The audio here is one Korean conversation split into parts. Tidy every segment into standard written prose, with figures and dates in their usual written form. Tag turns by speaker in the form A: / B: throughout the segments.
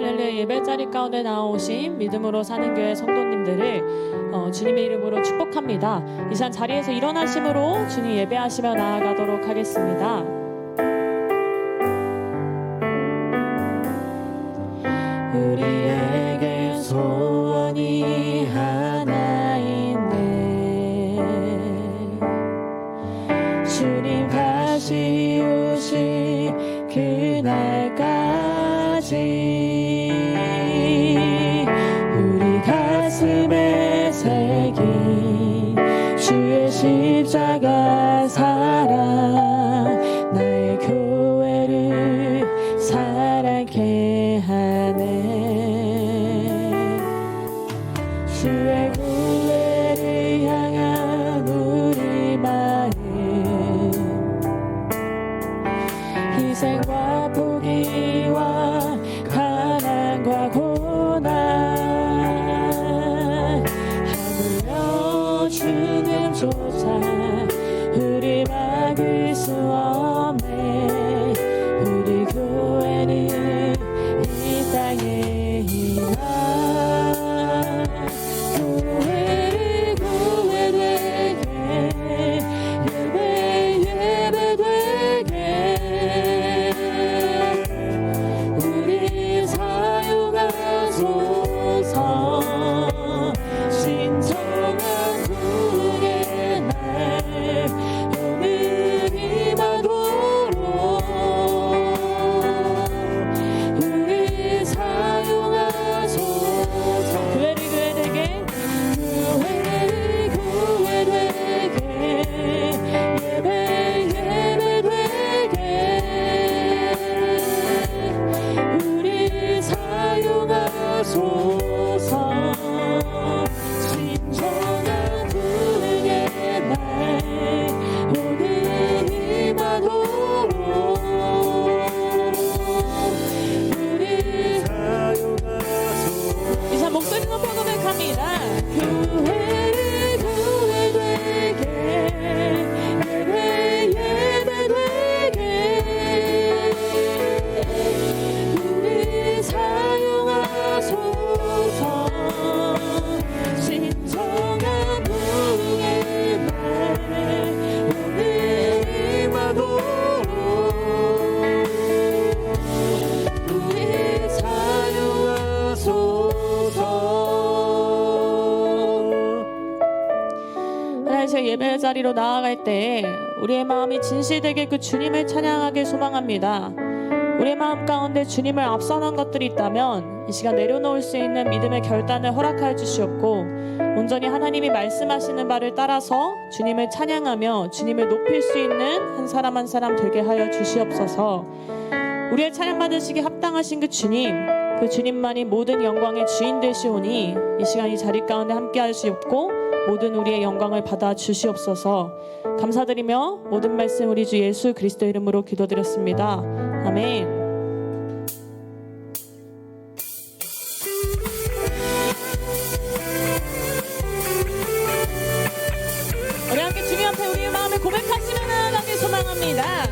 A: 할렐루야. 예배자리 가운데 나오신 믿음으로 사는 교회 성도님들을 주님의 이름으로 축복합니다. 이 시간 자리에서 일어나심으로 주님 예배하시며 나아가도록 하겠습니다. 우리에게 소원이 하나 있네. 주님 다시 오실 그날까지 우리 가슴에 새긴 주의 십자가 사랑 나의 교회를 사랑케 하네. 주의 구애를 향한 우리 마음 희생과 포기와 가난과 고난 하물며 주님조차 우리 막을 수 없네. 우리 교회는 이 땅에 있나 교회를 교회되게 예배되게 우리 사용하소서. 신성한 구원의 날 오늘 임하도록 우리 사용하소서. 교회를 교회되게 예배되게 우리 사용하소서. 신성한 구원의 날 오늘 임하도록 우리 사용하소서. 이제 목소리 높여 고백합니다. 교회를 교회되게 예배되게 우리 사용하소서. 신성한 부흥의 날 오늘 임하도록 우리 사용하소서. 하나님, 예배 자리로 나아갈 때 우리의 마음이 진실되게 그 주님을 찬양하길 소망합니다. 우리의 마음 가운데 주님을 앞서는 것들이 있다면 이 시간 내려놓을 수 있는 믿음의 결단을 허락하여 주시옵고 온전히 하나님이 말씀하시는 바를 따라서 주님을 찬양하며 주님을 높일 수 있는 한 사람 한 사람 되게 하여 주시옵소서. 우리의 찬양 받으시기 합당하신 그 주님만이 모든 영광의 주인 되시오니 이 시간 이 자리 가운데 함께 하시옵고 모든 우리의 영광을 받아 주시옵소서. 감사드리며 모든 말씀 우리 주 예수 그리스도 이름으로 기도드렸습니다. 아멘. 우리 함께 주님 앞에 우리의 마음을 고백하시며 나아가길 소망합니다.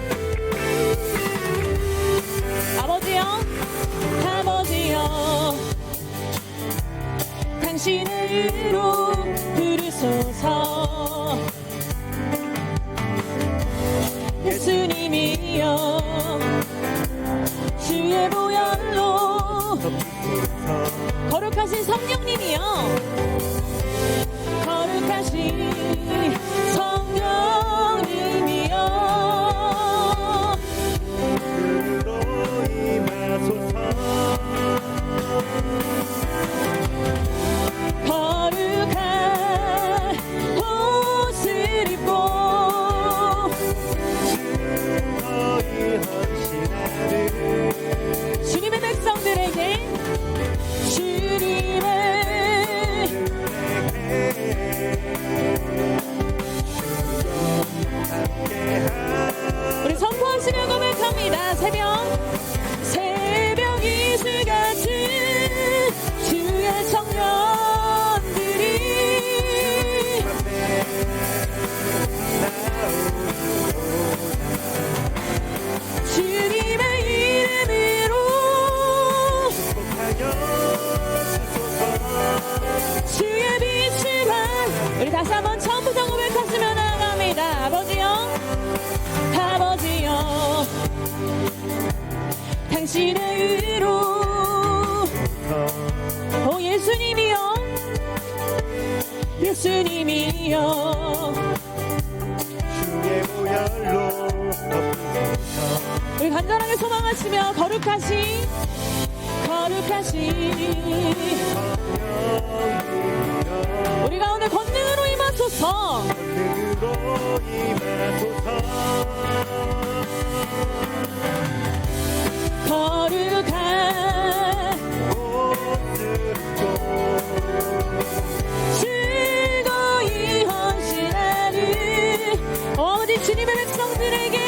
A: 아버지여 당신의 이름으로 부르소서. 예수님이여 주의 보혈로 거룩하신 성령님이여 거룩하신 성령님이여 거룩한 옷을 입고 주님의 백성들에게 주님의 당신의 의로 오 예수님이여 예수님이여
B: 주의 보혈로
A: 우리 간절하게 소망하시며 거룩하신 우리 가운데 권능으로 임하소서
B: 권능으로 임하소서
A: 거룩한 즐거이 헌신하는 어디 주님의 백성들에게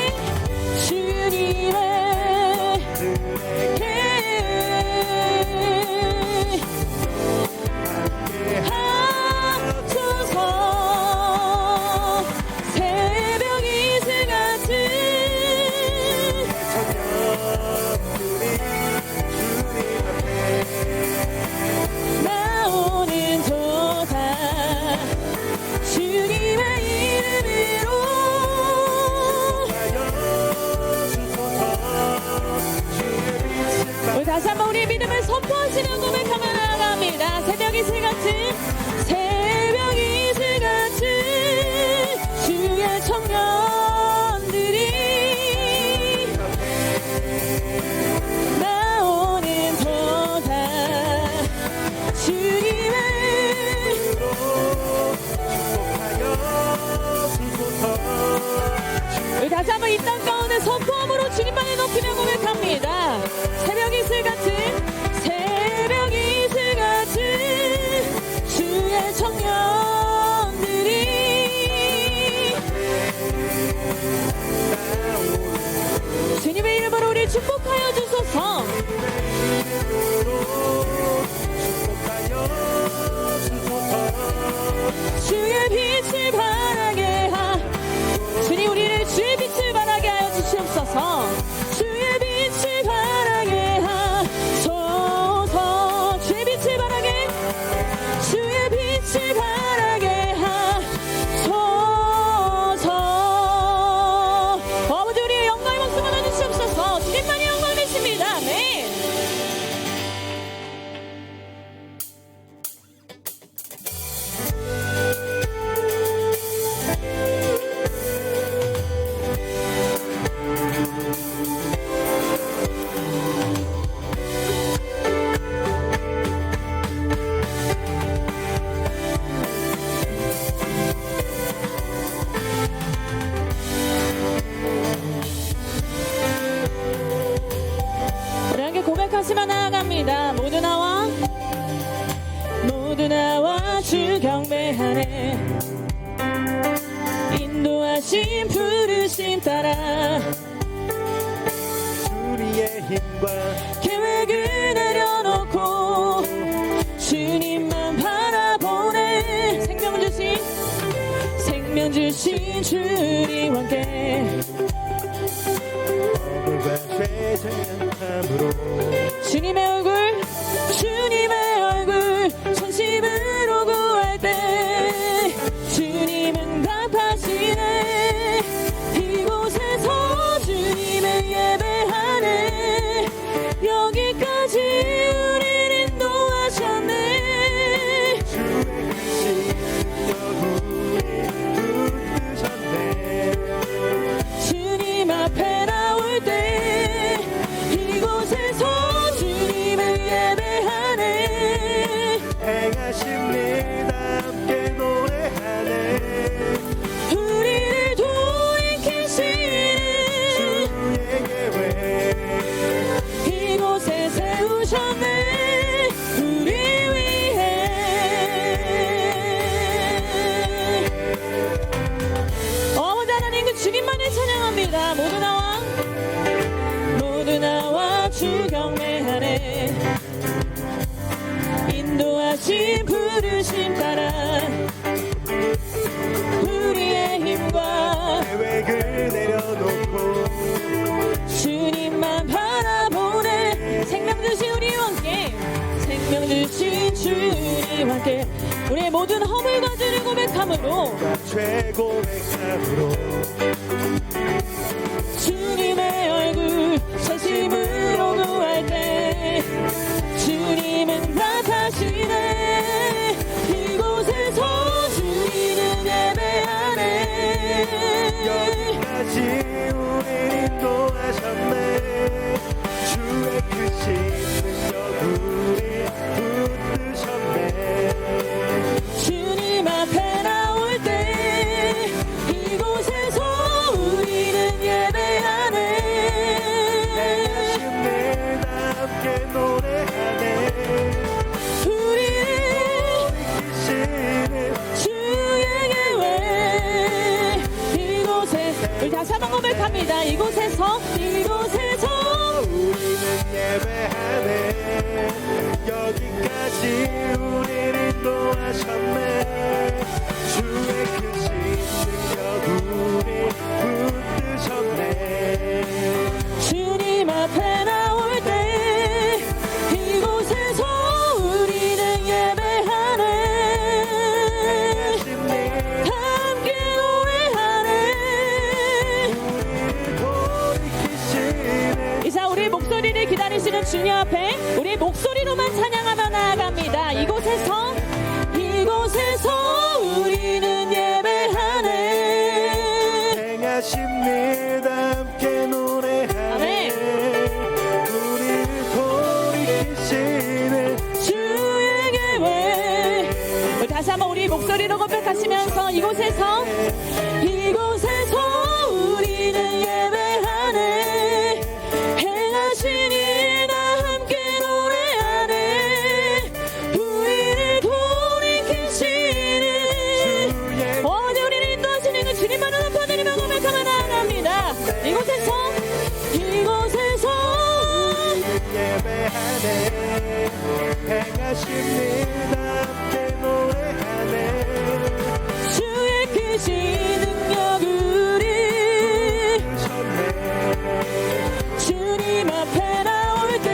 A: 합쳐서 새벽 이슬 같은 나오는 도다 주님의 이름으로 우리 다시 한번 우리의 믿음을 선포하시는 고백하며 나아갑니다. 새벽 이슬 같은 주의 청년들이 나오는 도다 주님의 우리 다시 한번 이 땅 가운데 선포함으로 주님만을 높이며 고백합니다. 새벽 이슬 같은 주의 청년들이 주님의 이름으로 우리 축복하여 주소서 주의 빛을 바라게 주님 우리를 주의 빛을 바라게 하여 주시옵소서 주의 빛을 바라게 하소서 주의 빛을 바라게 하소서 아버지 우리의 영광의 박수 받아주시옵소서 주님만이 영광 되십니다. 네. 고백하시며 나아갑니다. 모두 나와 주 경배하네 인도하신 부르심 따라
B: 주님의 힘과
A: 계획을 내려놓고 주님만 바라보네 생명 주신 주님 함께 주님의 얼굴 전심으로 구할 때 주님은 답하시네 이곳에서 주님을 예배하네 여기까지 우리를 인도하셨네 주님 앞에 나올 때 이곳에서 주님을 예배하네
B: 행하십니다 함께 노래하네
A: 우리를 돌이키시네
B: 주의 계획
A: 이곳에 세우셨네 우리 위해 어머니 하나님 그 주님만을 찬양합니다. 모두 나와 주 경배하네 인도하신 부르심 따라 우리의 힘과
B: 계획을 내려놓고
A: 주님만 바라보네 생명 주신 우리와 함께 생명 주신 주님 함께 우리의 모든 허물과 죄를 고백함으로
B: 최고백함으로
A: 주님의 얼굴 전심으로
B: 크신 능력 우리 붙드셨네.
A: 주님 앞에 나올 때 이곳에서 우리는 예배하네.
B: 행하십니다 함께 노래하네.
A: 우리는
B: 돌이키시는
A: 주의 예외 이곳에 우리 다시 한번 고백합니다. 이곳에서
B: 우리는 예배하네. 여기까지 우리를 인도하셨네. 주의 크신 능력 우리 붙드셨네.
A: 주님 앞에 나올 때 이곳에서 우리는 예배하네. 함께 노래하네. 이제 우리 목소리를 기다리시는 주님 앞에 우리 목소리로만 찬양하며 나아갑니다. 이곳에서 우리는 예배하네.
B: 행하십니다 함께 노래하네. 우리를 돌이키시는
A: 주의 계획. 우리 다시 한번 우리 목소리로 고백하시면서 이곳에서 우리는 예배하네. 행하시니 나 함께 노래하네. 우리를 돌이키시는 어디 우리를 인도하시는 그 주님만을 높여드리며 고백하며 나아갑니다. 이곳에서
B: 예배하네. 행하십니다 함께 노래하네.
A: 주의 크신 능력 우리 주님 앞에 나올 때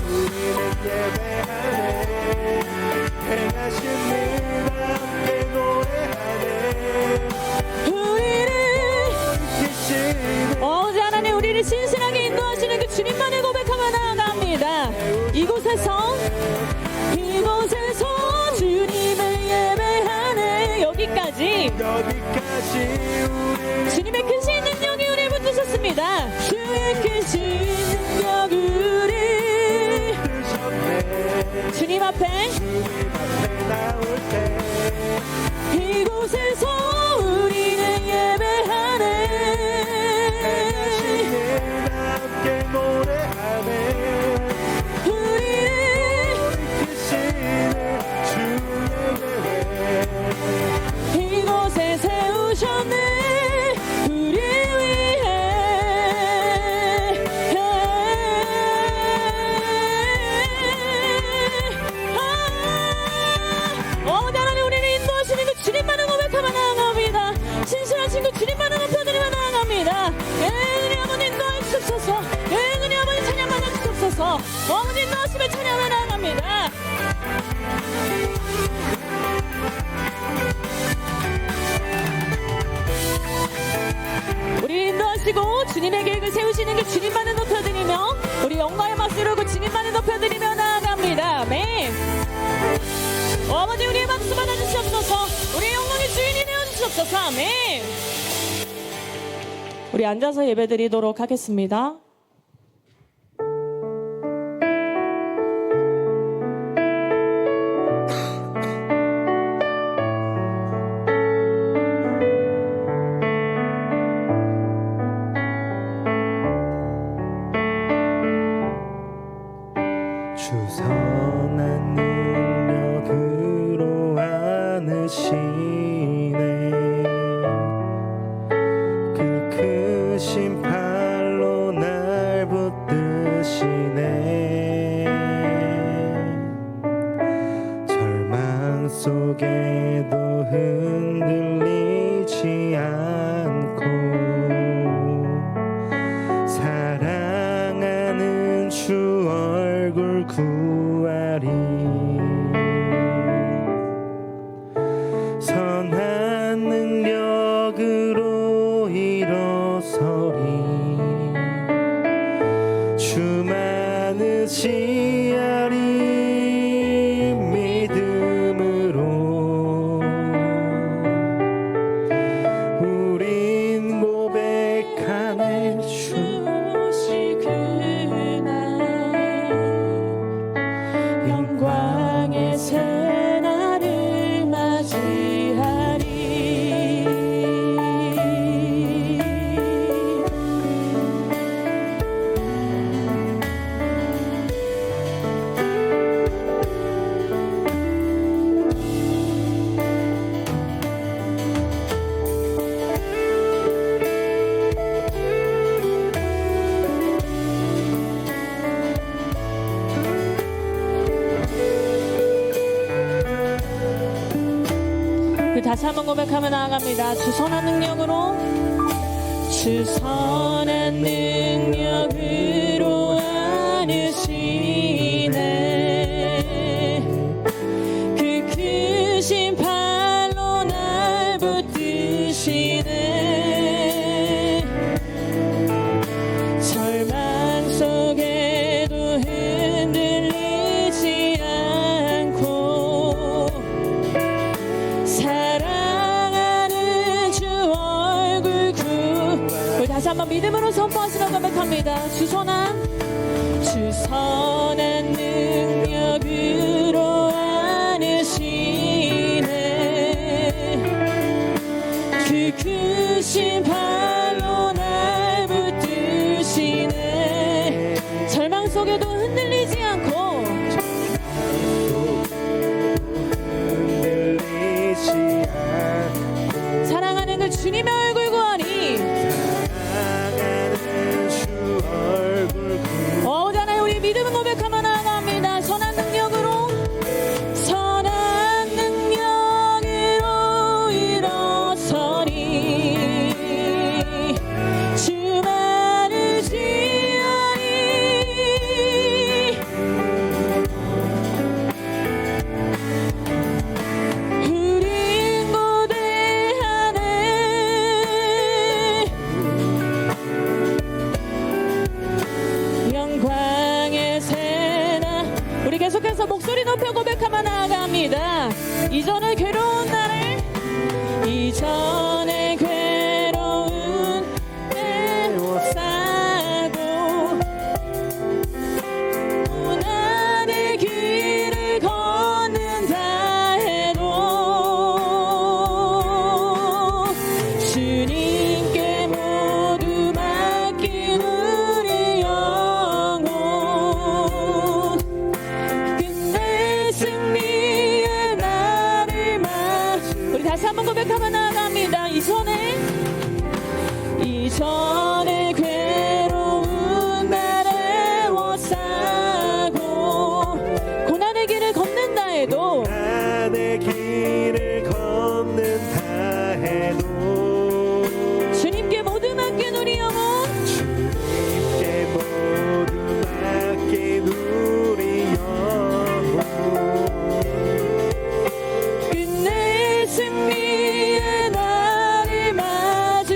B: 우리는 예배하네. 행하십니다 함께 노래하네.
A: 우리를 어제 하나님 우리를 신실하게 인도하시는 그 주님만을 고백하며 나아갑니다. 이곳에서 주님을 예배하네. 여기까지 주님의 크신 능력이 우리를 붙드셨습니다. 주의 크신 능력 우리 주님 앞에
B: 나올 때
A: 이곳에서 우리는 예배하네.
B: 함께 노래하네.
A: 우리를
B: 돌이키시는 주의 계획
A: 이곳에 세우셨네. 우리 위해 하나님 우리를 인도하시는 그 주님만을 고백하며 나아갑니다. 신실하신 그 주님만을 높여드리며 나아갑니다. 은혜 아버지 인도하여 주옵소서. 은혜 아버지 찬양받아 주옵소서. 아버지 인도하시며 찬양하며 나아갑니다. 우리를 인도하시고 주님의 계획을 세우시는 그 주님만을 높여드리며 우리 영광의 박수로 그 주님만을 높여드리며 나아갑니다. 아멘. 아버지 우리의 박수 받아주시옵소서. 우리의 영광의 주인이 되어주시옵소서. 아멘. 우리 앉아서 예배드리도록 하겠습니다.
B: 주 선한 능력으로 안으시네. 그 크신 팔로 날 붙드시네. 절망 속에도 흔들리지 않고 사랑하는 주 얼굴 구하리. 선한 능력으로 일어서리. 주만 의지하리. 믿음으로 우린 고백하네. 주
A: 다시 한번 고백하며 나아갑니다. 주 선한 능력으로, 주 선한 능력으로 안으시네. 그 크신 팔로 날 붙드시네. 절망 속에도 흔들리지 않고 사랑하는 주 얼굴 우리 다시 한번 믿음으로 선포하시며 고백합니다. 주 선한 능력으로 안으시네. 그 크신 팔로 날 붙드시네. 절망 속에도 흔들리지 않고 사랑하는 그 주님의 얼굴 구하니. 오잖아요. 우리 믿음은 고백하며 나아갑니다. 선한 능력으로 일어서리. 주만을 지으리. 우린 고대하네. 영광의 새나. 우리 계속해서 목소리 높여 고백하며 나아갑니다. 이전의 괴로운 나를, 이전의 괴로운 싸고 고난의 길을 걷는다 해도 주님께 모두 맡긴 우리 영혼. 끝내 승리의 날을 우리 다시 한번 고백하며 나아갑니다. 이전에 괴로운 날에 워싸고 고난의 길을 걷는다 해도 주님께 모두 맡긴 우리 영혼. 끝내 승리의 날을 맞으리.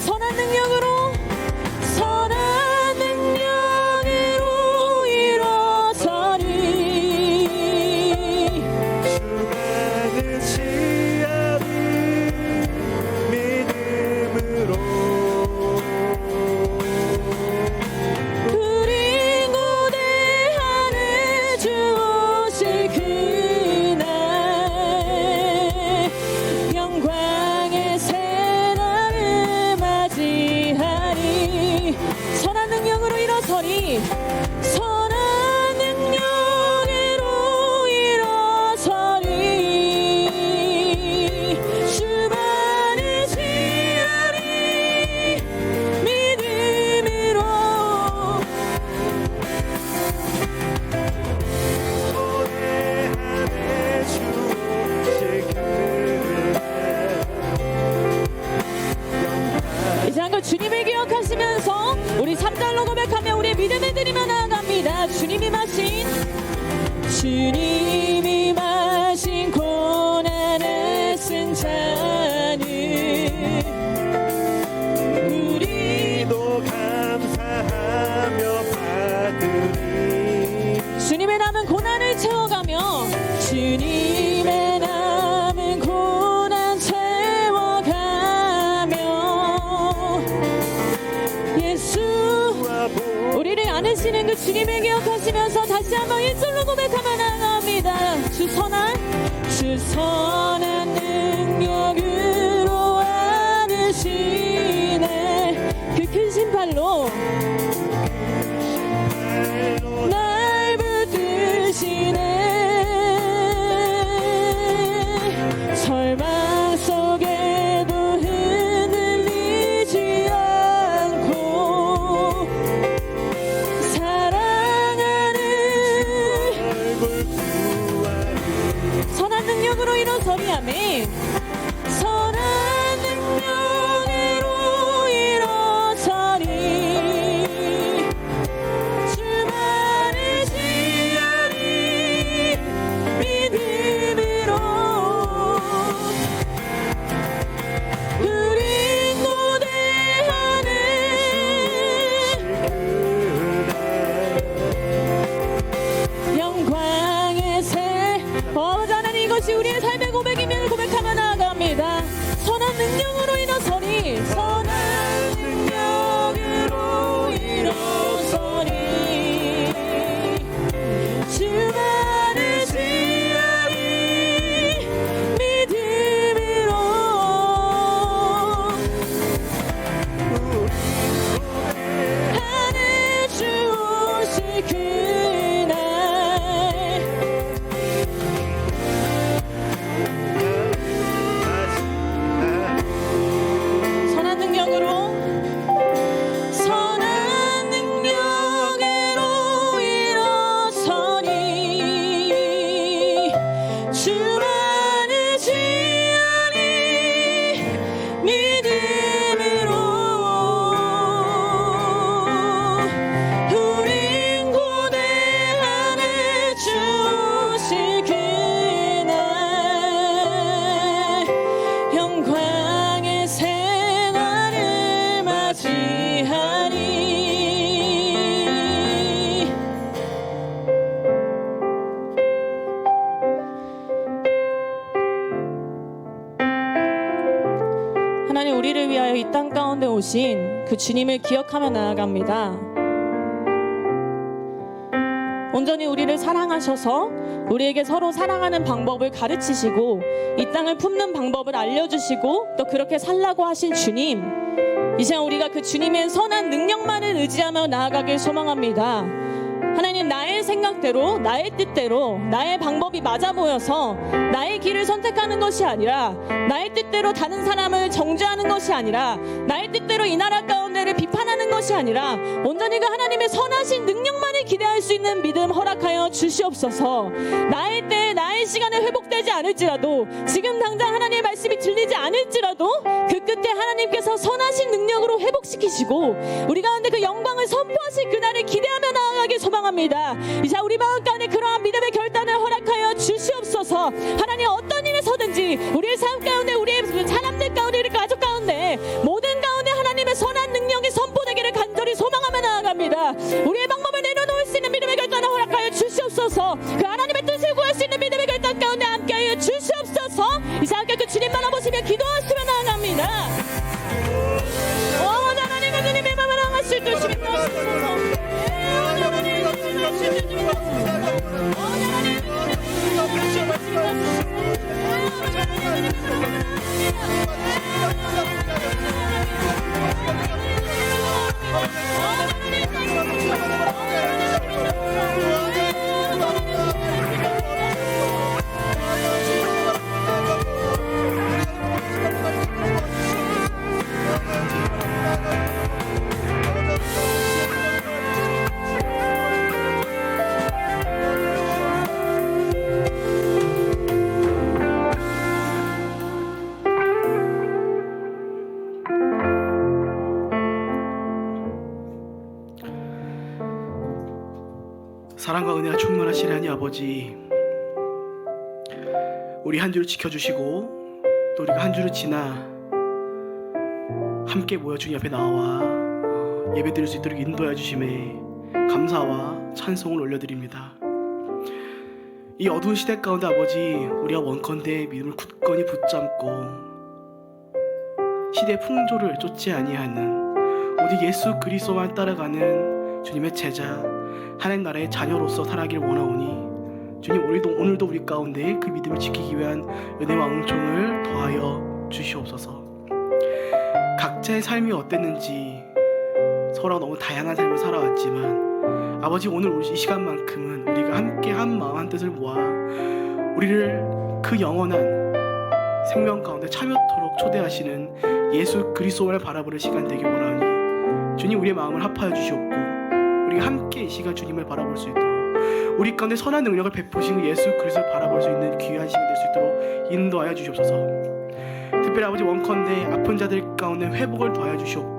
A: 선한 능력으로 일어서리.
B: 주만을 지으리. 믿음으로
A: 우린 고대하는 주 오실 그날. 영광의 새날을 맞이하리. 선한 능력으로 일어서리. 선한 능력으로 일어서리. 주만을 지으리. 믿음으로
B: 고대하네. 주 오실 그날.
A: 이제 한번 주님을 기억하시면서 우리 3절로 고백하며 우리 믿음을 드리며 나아갑니다. 주님이 마신 고난의 쓴 잔을
B: 우리도 감사하며 받으리.
A: 주님의 남은 고난을 채워가며 주님의 남은 고난 채워가며 예수 우리를 안으시는 그 주님을 기억하시면서 다시 한번 1절로 고백하며 나아갑니다. 주 선한 능력으로 안으시네. 그 크신 팔로 날 붙드시네. 절망 속에도 흔들리지 않고 사랑하는 선한 능력으로 일어서 오신 그 주님을 기억하며 나아갑니다. 온전히 우리를 사랑하셔서 우리에게 서로 사랑하는 방법을 가르치시고 이 땅을 품는 방법을 알려주시고 또 그렇게 살라고 하신 주님, 이 시간 우리가 그 주님의 선한 능력만을 의지하며 나아가길 소망합니다. 하나님, 나의 생각대로, 나의 뜻대로, 나의 방법이 맞아 보여서 나의 길을 선택하는 것이 아니라, 나의 뜻대로 다른 사람을 정죄하는 것이 아니라, 나의 뜻대로 이 나라 가운데를 비판하는 것이 아니라 온전히 그 하나님의 선하신 능력만을 기대할 수 있는 믿음 허락하여 주시옵소서. 나의 때, 나의 시간에 회복되지 않을지라도, 지금 당장 하나님의 말씀이 들리지 않을지라도 그 끝에 하나님께서 선하신 능력으로 회복시키시고 우리 가운데 그 영광을 선포하실 그날을 기대하며 나아가길 소망합니다. 이제 우리 마음 가운데 그러한 믿음의 결단을 허락하여 주시옵소서. 하나님, 어떤 일에 서든지 우리의 삶 가운데, 우리의 사람들 가운데, 우리 가족 가운데, 모든 가운데 하나님의 선한 능력이 선포되기를 간절히 소망하며 나아갑니다. 우리의 방법을 내려놓을 수 있는 믿음의 결단을 허락하여 주시옵소서. 그 하나님의 뜻을 구할 수 있는 믿음의 결단 가운데 함께하여 주시옵소서. 이제 함께 그 주님 바라보시며 기도하시며 나아갑니다. 하나님의 주님의 마음을 향할 수 있도록 주님 도와주소서.
C: 사랑과 은혜가 충만하신 하나님 아버지, 우리 한 주를 지켜주시고 또 우리가 한 주를 지나 함께 모여 주님 앞에 나와 예배 드릴 수 있도록 인도해 주심에 감사와 찬송을 올려드립니다. 이 어두운 시대 가운데 아버지, 우리가 원컨대 믿음을 굳건히 붙잡고 시대의 풍조를 쫓지 아니하는 오직 예수 그리스도만 따라가는 주님의 제자, 하나님 나라의 자녀로서 살아가길 원하오니 주님, 오늘도 우리 가운데 그 믿음을 지키기 위한 은혜와 은총을 더하여 주시옵소서. 각자의 삶이 어땠는지 서로 너무 다양한 삶을 살아왔지만 아버지, 오늘 이 시간만큼은 우리가 함께 한 마음 한 뜻을 모아 우리를 그 영원한 생명 가운데 참여토록 초대하시는 예수 그리스도를 바라보는 시간 되길 원하오니 주님, 우리의 마음을 합하여 주시옵고 우리가 함께 이 시간 주님을 바라볼 수 있도록, 우리 가운데 선한 능력을 베푸신 예수 그리스도를 바라볼 수 있는 귀한 시간 될 수 있도록 인도하여 주시옵소서. 특별히 아버지, 원컨대 아픈 자들 가운데 회복을 더하여 주시옵고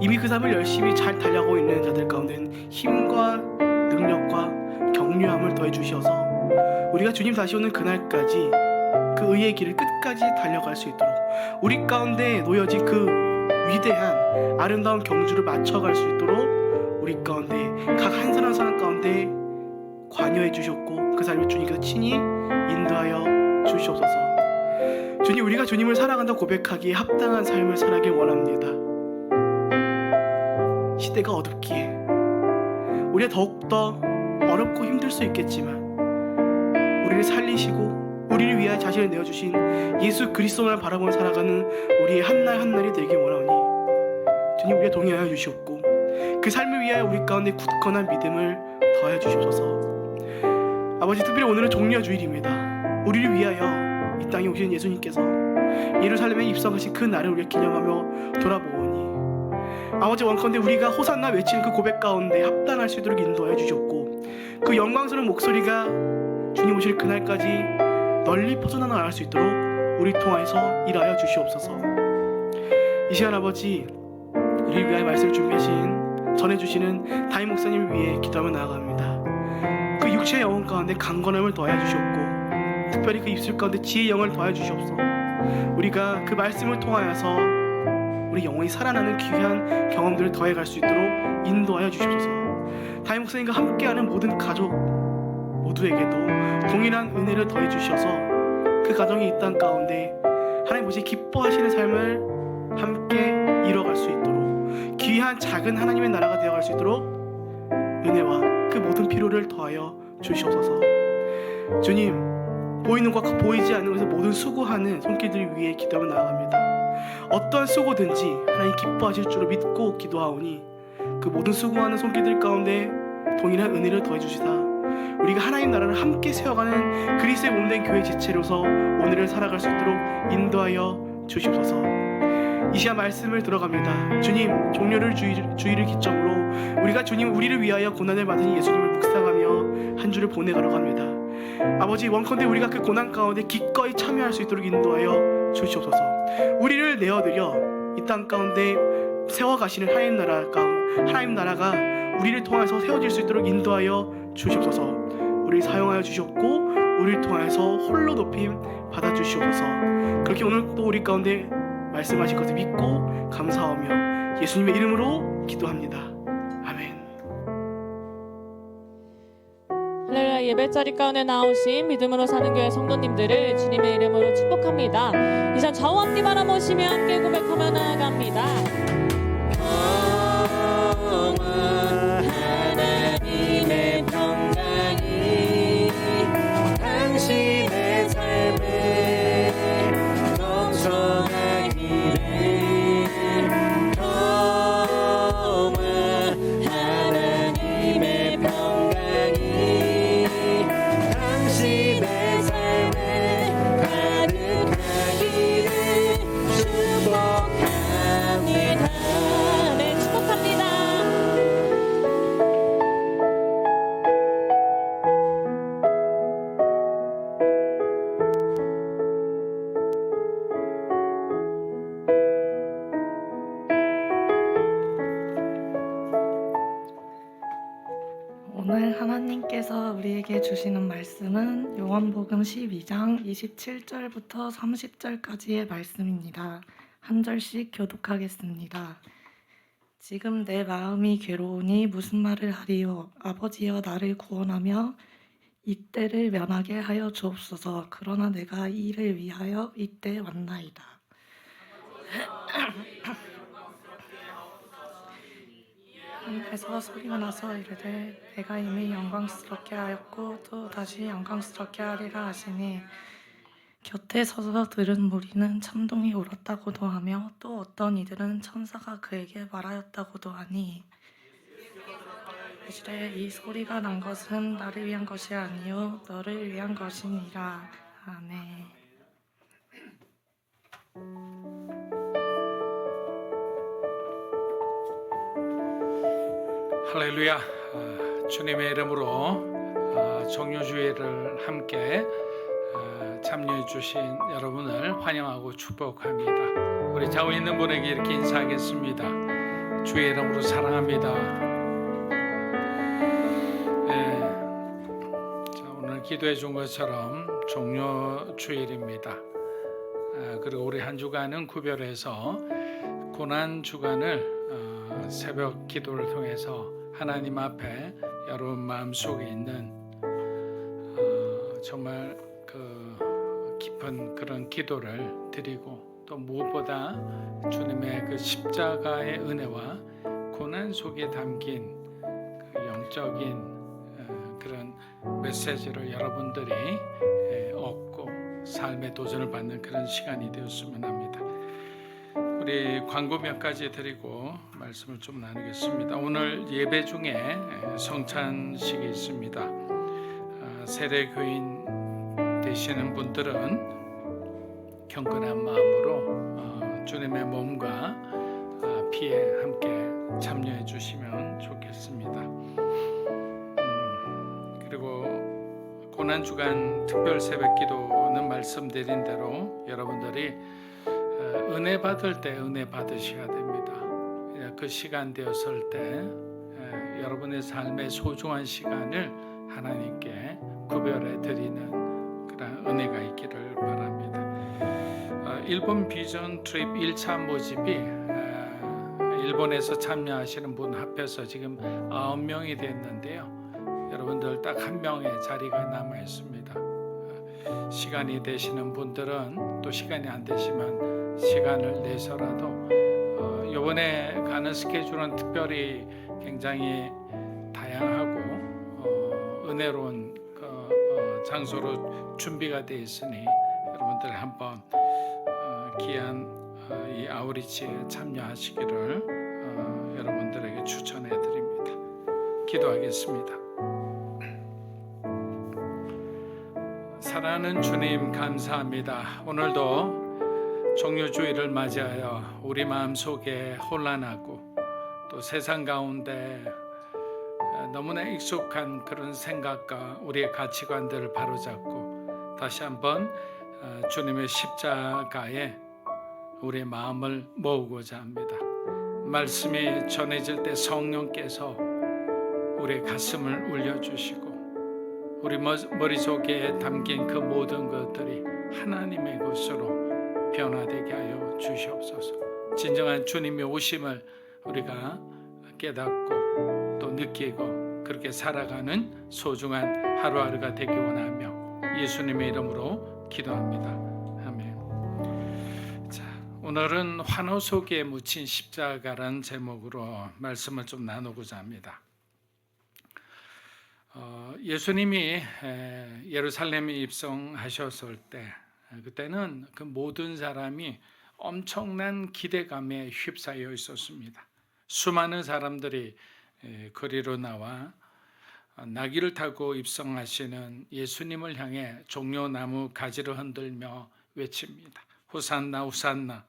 C: 이미 그 삶을 열심히 잘 달려가고 있는 자들 가운데는 힘과 능력과 격려함을 더해 주시어서 우리가 주님 다시 오는 그날까지 그 의의 길을 끝까지 달려갈 수 있도록 우리 가운데 놓여진 그 위대한 아름다운 경주를 맞춰갈 수 있도록 우리 가운데 각 한 사람 사람 가운데 관여해 주셨고 그 삶을 주님께서 친히 인도하여 주시옵소서. 주님, 우리가 주님을 사랑한다 고백하기에 합당한 삶을 살아가길 원합니다. 시대가 어둡기에 우리가 더욱더 어렵고 힘들 수 있겠지만 우리를 살리시고 우리를 위하여 자신을 내어주신 예수 그리스도를 바라보며 살아가는 우리의 한날 한날이 되길 원하오니 주님, 우리가 동의하여 주시옵고 그 삶을 위하여 우리 가운데 굳건한 믿음을 더하여 주시옵소서. 아버지, 특별히 오늘은 종려주일입니다. 우리를 위하여 이 땅에 오신 예수님께서 예루살렘에 입성하신 그 날을 우리가 기념하며 돌아보오니 아버지, 원컨대 우리가 호산나 외치는 그 고백 가운데 합당할 수 있도록 인도하여 주셨고 그 영광스러운 목소리가 주님 오실 그날까지 널리 퍼져나갈 수 있도록 우리 통하여서 일하여 주시옵소서. 이 시간 아버지, 우리를 위하여 말씀을 준비하신 전해주시는 다임 목사님을 위해 기도하며 나아갑니다. 그 육체의 영혼 가운데 강건함을 더하여 주셨고 특별히 그 입술 가운데 지혜의 영을 더하여 주시옵소서. 우리가 그 말씀을 통하여서 우리 영혼이 살아나는 귀한 경험들을 더해갈 수 있도록 인도하여 주시옵소서. 다임 목사님과 함께하는 모든 가족 모두에게도 동일한 은혜를 더해 주셔서 그 가정이 이 땅 가운데 하나님 보시 기뻐하시는 삶을 함께 이뤄갈 수 있도록 귀한 작은 하나님의 나라가 되어갈 수 있도록 은혜와 그 모든 필요를 더하여 주시옵소서. 주님, 보이는 것과 보이지 않는 것에서 모든 수고하는 손길들 위해 기도하며 나아갑니다. 어떠한 수고든지 하나님 기뻐하실 줄을 믿고 기도하오니 그 모든 수고하는 손길들 가운데 동일한 은혜를 더해 주시다 우리가 하나님 나라를 함께 세워가는 그리스도의 몸된 교회 지체로서 오늘을 살아갈 수 있도록 인도하여 주시옵소서. 이 시간 말씀을 들어갑니다. 주님, 종료를 주의를 기점으로 우리가 주님 우리를 위하여 고난을 받으신 예수님을 묵상하며 한 주를 보내가려고 합니다. 아버지, 원컨대 우리가 그 고난 가운데 기꺼이 참여할 수 있도록 인도하여 주시옵소서. 우리를 내어드려 이 땅 가운데 세워가시는 하나님 나라가 우리를 통해서 세워질 수 있도록 인도하여 주시옵소서. 우리를 사용하여 주셨고 우리를 통해서 홀로 높임 받아 주시옵소서. 그렇게 오늘 또 우리 가운데 말씀하실 것을 믿고 감사하며 예수님의 이름으로 기도합니다. 아멘.
A: 할렐루야. 예배자리 가운데 나오신 믿음으로 사는 교회 성도님들을 주님의 이름으로 축복합니다. 이제 좌우 앞뒤 바라보시며 함께 고백하며 나아갑니다.
B: 하나님의 평강이 당신의 삶에 넘쳐나기를 평화 하나님의 평강이 당신의 삶에 가득하기를 축복합니다.
A: 네, 축복합니다.
D: 오늘 하나님께서 우리에게 주시는 말씀은 요한복음 12장 27절부터 30절까지의 말씀입니다. 한 절씩 교독하겠습니다. 지금 내 마음이 괴로우니 무슨 말을 하리요? 아버지여, 나를 구원하며 이때를 면하게 하여 주옵소서. 그러나 내가 이 일을 위하여 이때 왔나이다. 하나님께서 소리가 나서 이르되 내가 이미 영광스럽게 하였고 또 다시 영광스럽게 하리라 하시니 곁에 서서 들은 무리는 천둥이 울었다고도 하며 또 어떤 이들은 천사가 그에게 말하였다고도 하니 이제 이 소리가 난 것은 나를 위한 것이 아니요 너를 위한 것이니라. 아멘.
E: 할렐루야. 주님의 이름으로 종료주의를 함께 참여해 주신 여러분을 환영하고 축복합니다. 우리 좌우에 있는 분에게 이렇게 인사하겠습니다. 주의 이름으로 사랑합니다. 자, 오늘 기도해 준 것처럼 종료주일입니다. 그리고 우리 한 주간은 구별해서 고난 주간을 새벽 기도를 통해서 하나님 앞에 여러분 마음속에 있는 정말 그 깊은 그런 기도를 드리고 또 무엇보다 주님의 그 십자가의 은혜와 고난 속에 담긴 그 영적인 그런 메시지를 여러분들이 얻고 삶의 도전을 받는 그런 시간이 되었으면 합니다. 우리 광고 몇 가지 드리고 말씀을 좀 나누겠습니다. 오늘 예배 중에 성찬식이 있습니다. 세례교인 되시는 분들은 경건한 마음으로 주님의 몸과 피에 함께 참여해 주시면 좋겠습니다. 그리고 고난주간 특별 새벽기도는 말씀드린 대로 여러분들이 은혜 받을 때 은혜 받으셔야 됩니다. 그 시간 되었을 때 여러분의 삶의 소중한 시간을 하나님께 구별해 드리는 그런 은혜가 있기를 바랍니다. 일본 비전 트립 1차 모집이 일본에서 참여하시는 분 합해서 지금 9명이 됐는데요. 여러분들 딱 한 명의 자리가 남아 있습니다. 시간이 되시는 분들은 또 시간이 안 되시면 시간을 내서라도 이번에 가는 스케줄은 특별히 굉장히 다양하고 은혜로운 장소로 준비가 되어 있으니 여러분들 한번 귀한 이 아우리치에 참여하시기를 여러분들에게 추천해 드립니다. 기도하겠습니다. 사랑하는 주님, 감사합니다. 오늘도 종료주일을 맞이하여 우리 마음속에 혼란하고 또 세상 가운데 너무나 익숙한 그런 생각과 우리의 가치관들을 바로잡고 다시 한번 주님의 십자가에 우리의 마음을 모으고자 합니다. 말씀이 전해질 때 성령께서 우리의 가슴을 울려주시고 우리 머릿속에 담긴 그 모든 것들이 하나님의 것으로 변화되게 하여 주시옵소서. 진정한 주님의 오심을 우리가 깨닫고 또 느끼고 그렇게 살아가는 소중한 하루하루가 되기 원하며 예수님의 이름으로 기도합니다. 아멘. 자, 오늘은 환호 속에 묻힌 십자가라는 제목으로 말씀을 좀 나누고자 합니다. 예수님이 예루살렘에 입성하셨을 때 그때는 그 모든 사람이 엄청난 기대감에 휩싸여 있었습니다. 수많은 사람들이 거리로 나와 나귀를 타고 입성하시는 예수님을 향해 종려나무 가지를 흔들며 외칩니다. 호산나 호산나,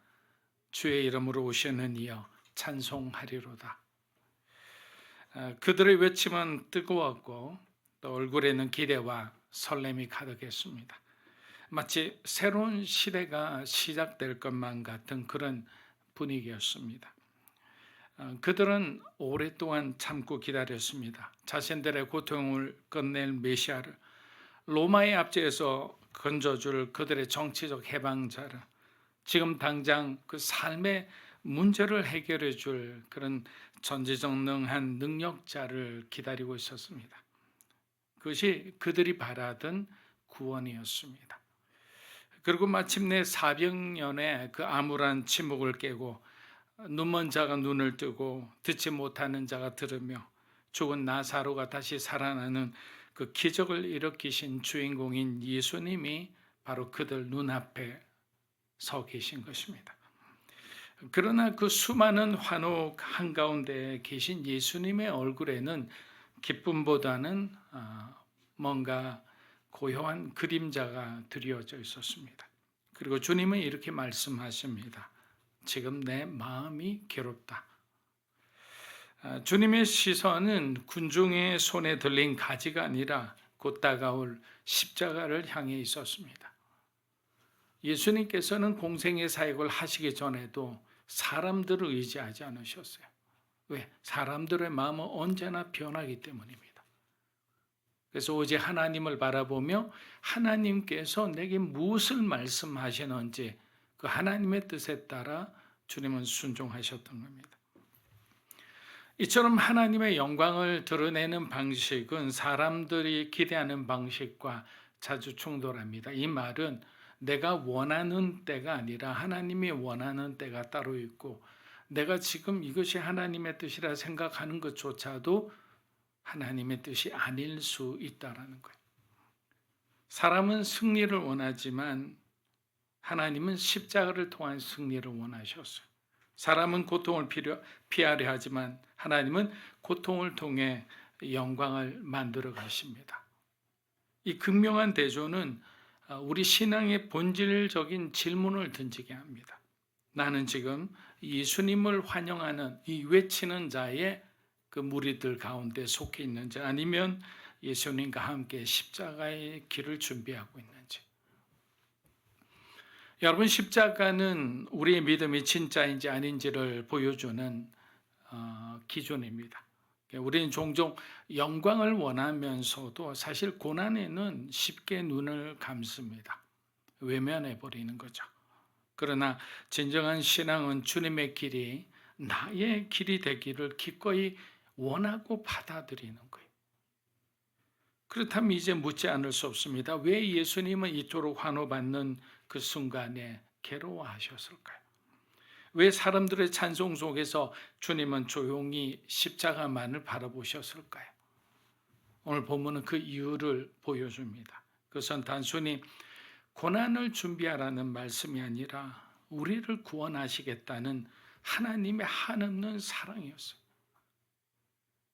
E: 주의 이름으로 오시는 이여 찬송하리로다. 그들의 외침은 뜨거웠고 또 얼굴에는 기대와 설렘이 가득했습니다. 마치 새로운 시대가 시작될 것만 같은 그런 분위기였습니다. 그들은 오랫동안 참고 기다렸습니다. 자신들의 고통을 끝낼 메시아를, 로마의 압제에서 건져줄 그들의 정치적 해방자를, 지금 당장 그 삶의 문제를 해결해 줄 그런 전지전능한 능력자를 기다리고 있었습니다. 그것이 그들이 바라던 구원이었습니다. 그리고 마침내 400년의 그 암울한 침묵을 깨고 눈먼 자가 눈을 뜨고 듣지 못하는 자가 들으며 죽은 나사로가 다시 살아나는 그 기적을 일으키신 주인공인 예수님이 바로 그들 눈앞에 서 계신 것입니다. 그러나 그 수많은 환호 한가운데 계신 예수님의 얼굴에는 기쁨보다는 뭔가 고요한 그림자가 드리워져 있었습니다. 그리고 주님은 이렇게 말씀하십니다. 지금 내 마음이 괴롭다. 주님의 시선은 군중의 손에 들린 가지가 아니라 곧 다가올 십자가를 향해 있었습니다. 예수님께서는 공생의 사역을 하시기 전에도 사람들을 의지하지 않으셨어요. 왜? 사람들의 마음은 언제나 변하기 때문입니다. 그래서 오직 하나님을 바라보며 하나님께서 내게 무엇을 말씀하시는지 그 하나님의 뜻에 따라 주님은 순종하셨던 겁니다. 이처럼 하나님의 영광을 드러내는 방식은 사람들이 기대하는 방식과 자주 충돌합니다. 이 말은 내가 원하는 때가 아니라 하나님이 원하는 때가 따로 있고 내가 지금 이것이 하나님의 뜻이라 생각하는 것조차도 하나님의 뜻이 아닐 수 있다라는 거예요. 사람은 승리를 원하지만 하나님은 십자가를 통한 승리를 원하셨어요. 사람은 고통을 피하려 하지만 하나님은 고통을 통해 영광을 만들어 가십니다. 이 극명한 대조는 우리 신앙의 본질적인 질문을 던지게 합니다. 나는 지금 예수님을 환영하는 이 외치는 자의 그 무리들 가운데 속해 있는지 아니면 예수님과 함께 십자가의 길을 준비하고 있는지. 여러분, 십자가는 우리의 믿음이 진짜인지 아닌지를 보여주는 기준입니다. 우리는 종종 영광을 원하면서도 사실 고난에는 쉽게 눈을 감습니다. 외면해 버리는 거죠. 그러나 진정한 신앙은 주님의 길이 나의 길이 되기를 기꺼이 원하고 받아들이는 거예요. 그렇다면 이제 묻지 않을 수 없습니다. 왜 예수님은 이토록 환호받는 그 순간에 괴로워하셨을까요? 왜 사람들의 찬송 속에서 주님은 조용히 십자가만을 바라보셨을까요? 오늘 본문은 그 이유를 보여줍니다. 그것은 단순히 고난을 준비하라는 말씀이 아니라 우리를 구원하시겠다는 하나님의 한없는 사랑이었어요.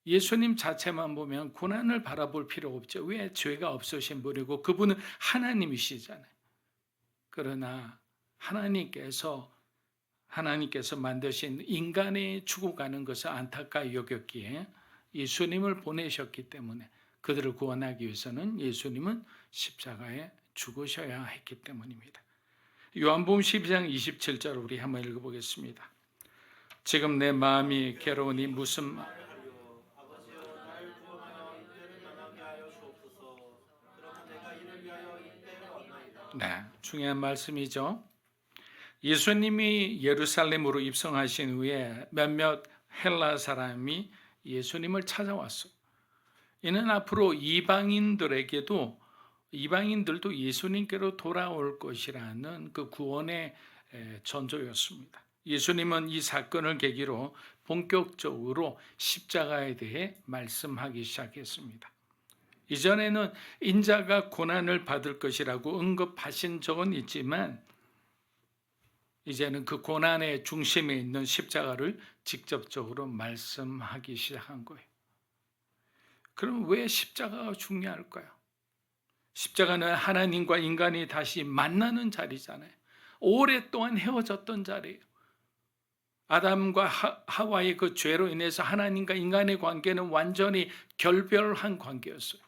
E: 예수님 자체만 보면 고난을 바라볼 필요 없죠. 왜? 죄가 없으신 분이고 그분은 하나님이시잖아요. 그러나 하나님께서 만드신 인간이 죽어가는 것을 안타까이 여겼기에 예수님을 보내셨기 때문에 그들을 구원하기 위해서는 예수님은 십자가에 죽으셔야 했기 때문입니다. 요한복음 12장 27절 우리 한번 읽어보겠습니다. 지금 내 마음이 괴로우니 무슨 말 네, 중요한 말씀이죠. 예수님이 예루살렘으로 입성하신 후에 몇몇 헬라 사람이 예수님을 찾아왔어요. 이는 앞으로 이방인들도 예수님께로 돌아올 것이라는 그 구원의 전조였습니다. 예수님은 이 사건을 계기로 본격적으로 십자가에 대해 말씀하기 시작했습니다. 이전에는 인자가 고난을 받을 것이라고 언급하신 적은 있지만 이제는 그 고난의 중심에 있는 십자가를 직접적으로 말씀하기 시작한 거예요. 그럼 왜 십자가가 중요할까요? 십자가는 하나님과 인간이 다시 만나는 자리잖아요. 오랫동안 헤어졌던 자리예요. 아담과 하와의 그 죄로 인해서 하나님과 인간의 관계는 완전히 결별한 관계였어요.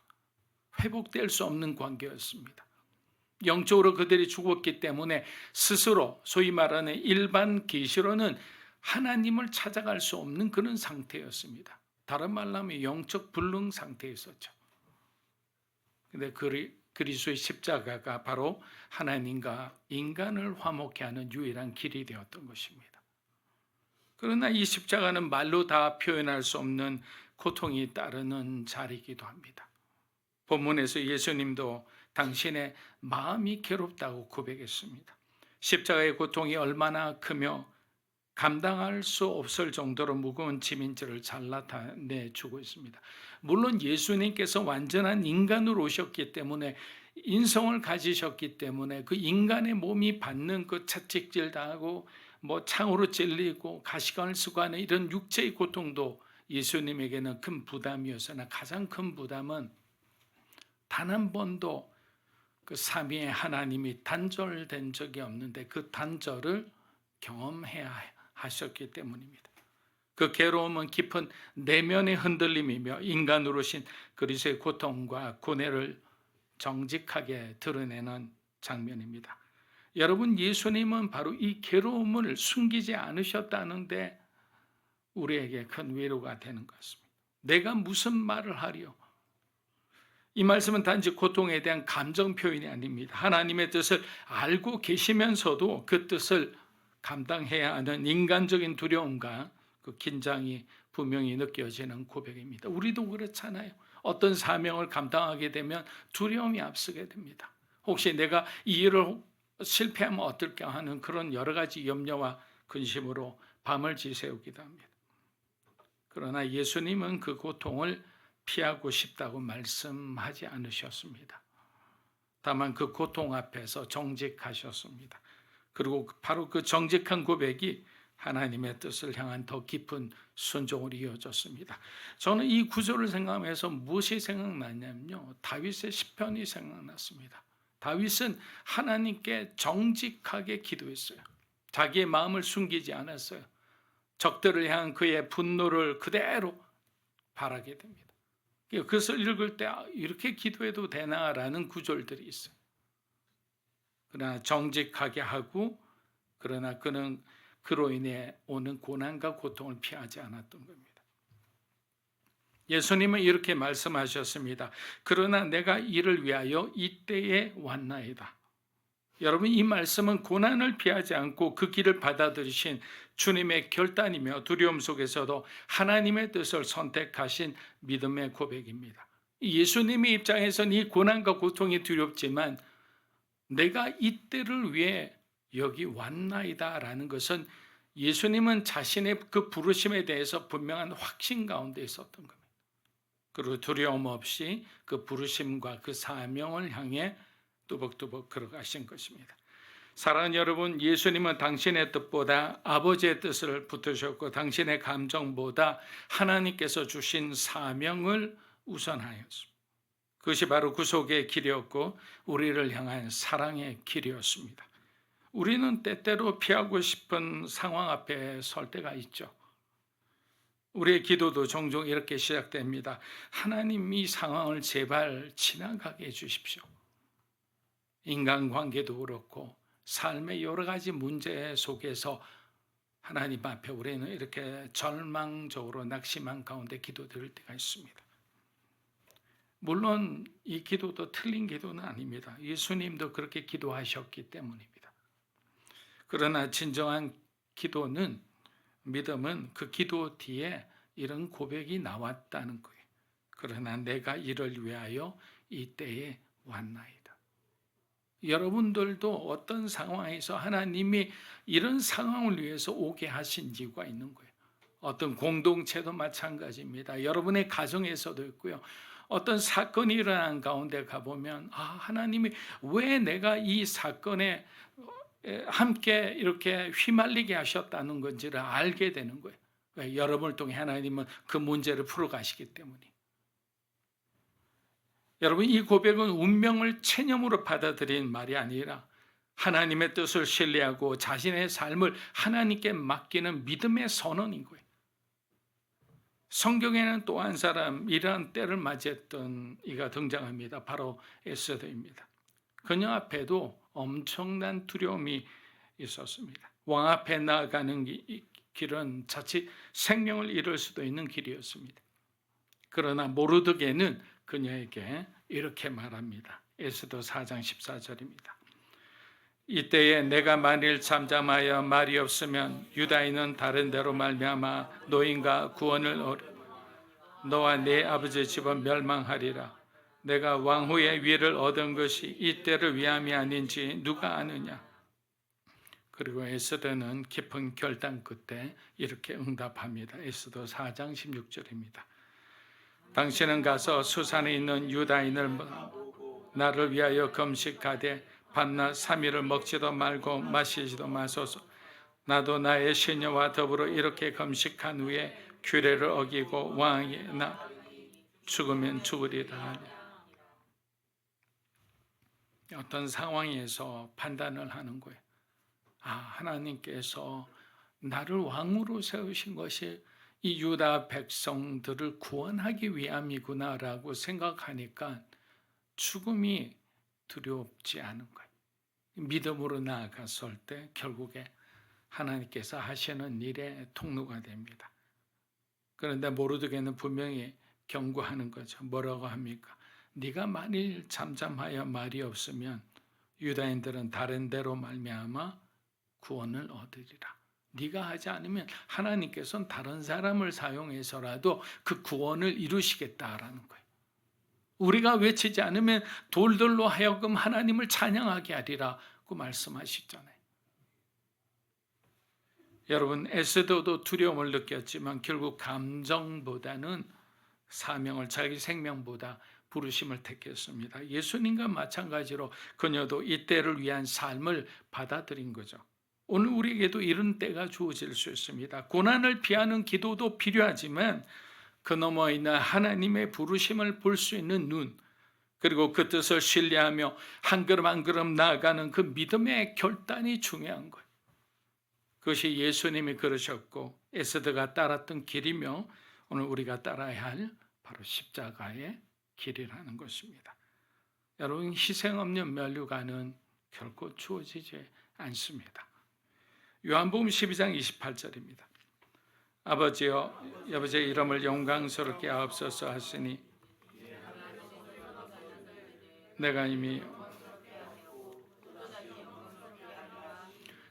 E: 회복될 수 없는 관계였습니다. 영적으로 그들이 죽었기 때문에 스스로 소위 말하는 일반 계시로는 하나님을 찾아갈 수 없는 그런 상태였습니다. 다른 말로 하면 영적 불능 상태에 있었죠. 근데 그리스도의 십자가가 바로 하나님과 인간을 화목케 하는 유일한 길이 되었던 것입니다. 그러나 이 십자가는 말로 다 표현할 수 없는 고통이 따르는 자리이기도 합니다. 본문에서 예수님도 당신의 마음이 괴롭다고 고백했습니다. 십자가의 고통이 얼마나 크며 감당할 수 없을 정도로 무거운 짐인지를 잘 나타내주고 있습니다. 물론 예수님께서 완전한 인간으로 오셨기 때문에 인성을 가지셨기 때문에 그 인간의 몸이 받는 그 채찍질 당하고 창으로 찔리고 가시관을 쓰고 하는 이런 육체의 고통도 예수님에게는 큰 부담이었으나 가장 큰 부담은 단 한 번도 그 삼위의 하나님이 단절된 적이 없는데 그 단절을 경험해야 하셨기 때문입니다. 그 괴로움은 깊은 내면의 흔들림이며 인간으로신 그리스도의 고통과 고뇌를 정직하게 드러내는 장면입니다. 여러분, 예수님은 바로 이 괴로움을 숨기지 않으셨다는데 우리에게 큰 위로가 되는 것 같습니다. 내가 무슨 말을 하리요? 이 말씀은 단지 고통에 대한 감정 표현이 아닙니다. 하나님의 뜻을 알고 계시면서도 그 뜻을 감당해야 하는 인간적인 두려움과 그 긴장이 분명히 느껴지는 고백입니다. 우리도 그렇잖아요. 어떤 사명을 감당하게 되면 두려움이 앞서게 됩니다. 혹시 내가 이 일을 실패하면 어떨까 하는 그런 여러 가지 염려와 근심으로 밤을 지새우기도 합니다. 그러나 예수님은 그 고통을 피하고 싶다고 말씀하지 않으셨습니다. 다만 그 고통 앞에서 정직하셨습니다. 그리고 바로 그 정직한 고백이 하나님의 뜻을 향한 더 깊은 순종으로 이어졌습니다. 저는 이 구절을 생각하면서 무엇이 생각났냐면요, 다윗의 시편이 생각났습니다. 다윗은 하나님께 정직하게 기도했어요. 자기의 마음을 숨기지 않았어요. 적들을 향한 그의 분노를 그대로 바라게 됩니다. 그것을 읽을 때 이렇게 기도해도 되나라는 구절들이 있어요. 그러나 정직하게 하고, 그러나 그는 그로 인해 오는 고난과 고통을 피하지 않았던 겁니다. 예수님은 이렇게 말씀하셨습니다. 그러나 내가 이를 위하여 이때에 왔나이다. 여러분, 이 말씀은 고난을 피하지 않고 그 길을 받아들이신 주님의 결단이며 두려움 속에서도 하나님의 뜻을 선택하신 믿음의 고백입니다. 예수님의 입장에서는 이 고난과 고통이 두렵지만 내가 이때를 위해 여기 왔나이다 라는 것은 예수님은 자신의 그 부르심에 대해서 분명한 확신 가운데 있었던 겁니다. 그리고 두려움 없이 그 부르심과 그 사명을 향해 뚜벅뚜벅 걸어가신 것입니다. 사랑하는 여러분, 예수님은 당신의 뜻보다 아버지의 뜻을 붙드셨고 당신의 감정보다 하나님께서 주신 사명을 우선하였습니다. 그것이 바로 구속의 길이었고 우리를 향한 사랑의 길이었습니다. 우리는 때때로 피하고 싶은 상황 앞에 설 때가 있죠. 우리의 기도도 종종 이렇게 시작됩니다. 하나님, 이 상황을 제발 지나가게 해주십시오. 인간관계도 그렇고 삶의 여러 가지 문제 속에서 하나님 앞에 우리는 이렇게 절망적으로 낙심한 가운데 기도드릴 때가 있습니다. 물론 이 기도도 틀린 기도는 아닙니다. 예수님도 그렇게 기도하셨기 때문입니다. 그러나 진정한 기도는, 믿음은 그 기도 뒤에 이런 고백이 나왔다는 거예요. 그러나 내가 이를 위하여 이때에 왔나이다. 여러분들도 어떤 상황에서 하나님이 이런 상황을 위해서 오게 하신 이유가 있는 거예요. 어떤 공동체도 마찬가지입니다. 여러분의 가정에서도 있고요. 어떤 사건이 일어난 가운데 가보면 하나님이 왜 내가 이 사건에 함께 이렇게 휘말리게 하셨다는 건지를 알게 되는 거예요. 왜? 여러분을 통해 하나님은 그 문제를 풀어가시기 때문이에요. 여러분, 이 고백은 운명을 체념으로 받아들인 말이 아니라 하나님의 뜻을 신뢰하고 자신의 삶을 하나님께 맡기는 믿음의 선언인 거예요. 성경에는 또 한 사람, 이러한 때를 맞이했던 이가 등장합니다. 바로 에스더입니다. 그녀 앞에도 엄청난 두려움이 있었습니다. 왕 앞에 나아가는 길은 자칫 생명을 잃을 수도 있는 길이었습니다. 그러나 모르드게는 그녀에게 이렇게 말합니다. 에스더 4장 14절입니다. 이때에 내가 만일 잠잠하여 말이 없으면 유다인은 다른 데로 말미암아 노인과 구원을 너와 네 아버지 집은 멸망하리라. 내가 왕후의 위를 얻은 것이 이때를 위함이 아닌지 누가 아느냐. 그리고 에스더는 깊은 결단 끝에 이렇게 응답합니다. 에스더 4장 16절입니다. 당신은 가서 수산에 있는 유다인을 나를 위하여 금식하되 밤낮 3일을 먹지도 말고 마시지도 마소서. 나도 나의 시녀와 더불어 이렇게 금식한 후에 규례를 어기고 왕이 나 죽으면 죽으리라 하니. 어떤 상황에서 판단을 하는 거예요. 하나님께서 나를 왕으로 세우신 것이 이 유다 백성들을 구원하기 위함이구나라고 생각하니까 죽음이 두렵지 않은 거예요. 믿음으로 나아갔을 때 결국에 하나님께서 하시는 일의 통로가 됩니다. 그런데 모르드게는 분명히 경고하는 거죠. 뭐라고 합니까? 네가 만일 잠잠하여 말이 없으면 유다인들은 다른 데로 말미암아 구원을 얻으리라. 네가 하지 않으면 하나님께서는 다른 사람을 사용해서라도 그 구원을 이루시겠다라는 거예요. 우리가 외치지 않으면 돌들로 하여금 하나님을 찬양하게 하리라고 말씀하시잖아요. 여러분, 에스더도 두려움을 느꼈지만 결국 감정보다는 사명을, 자기 생명보다 부르심을 택했습니다. 예수님과 마찬가지로 그녀도 이 때를 위한 삶을 받아들인 거죠. 오늘 우리에게도 이런 때가 주어질 수 있습니다. 고난을 피하는 기도도 필요하지만 그 너머에 있는 하나님의 부르심을 볼 수 있는 눈, 그리고 그 뜻을 신뢰하며 한 걸음 한 걸음 나아가는 그 믿음의 결단이 중요한 거예요. 그것이 예수님이 그러셨고 에스더가 따랐던 길이며 오늘 우리가 따라야 할 바로 십자가의 길이라는 것입니다. 여러분, 희생 없는 면류관은 결코 주어지지 않습니다. 요한복음 12장 28절입니다. 아버지여, 아버지의 이름을 영광스럽게 하옵소서 하시니 내가 이미.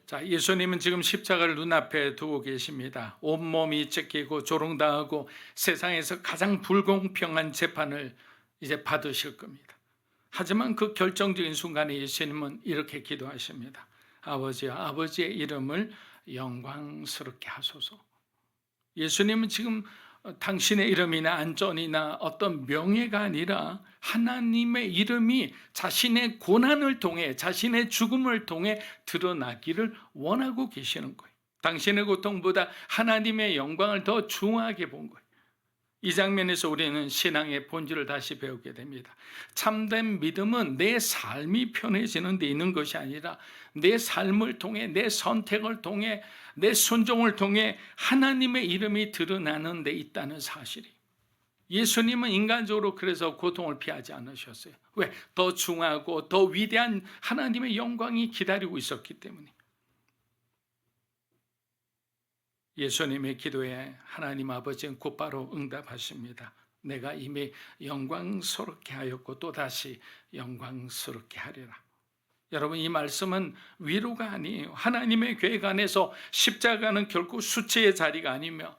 E: 자, 예수님은 지금 십자가를 눈앞에 두고 계십니다. 온몸이 찢기고 조롱당하고 세상에서 가장 불공평한 재판을 이제 받으실 겁니다. 하지만 그 결정적인 순간에 예수님은 이렇게 기도하십니다. 아버지여, 아버지의 이름을 영광스럽게 하소서. 예수님은 지금 당신의 이름이나 안전이나 어떤 명예가 아니라 하나님의 이름이 자신의 고난을 통해, 자신의 죽음을 통해 드러나기를 원하고 계시는 거예요. 당신의 고통보다 하나님의 영광을 더 중요하게 본 거예요. 이 장면에서 우리는 신앙의 본질을 다시 배우게 됩니다. 참된 믿음은 내 삶이 편해지는 데 있는 것이 아니라 내 삶을 통해, 내 선택을 통해, 내 순종을 통해 하나님의 이름이 드러나는 데 있다는 사실이. 예수님은 인간적으로 그래서 고통을 피하지 않으셨어요. 왜? 더 중하고 더 위대한 하나님의 영광이 기다리고 있었기 때문에. 예수님의 기도에 하나님 아버지는 곧바로 응답하십니다. 내가 이미 영광스럽게 하였고 또다시 영광스럽게 하리라. 여러분, 이 말씀은 위로가 아니에요. 하나님의 계획 안에서 십자가는 결코 수치의 자리가 아니며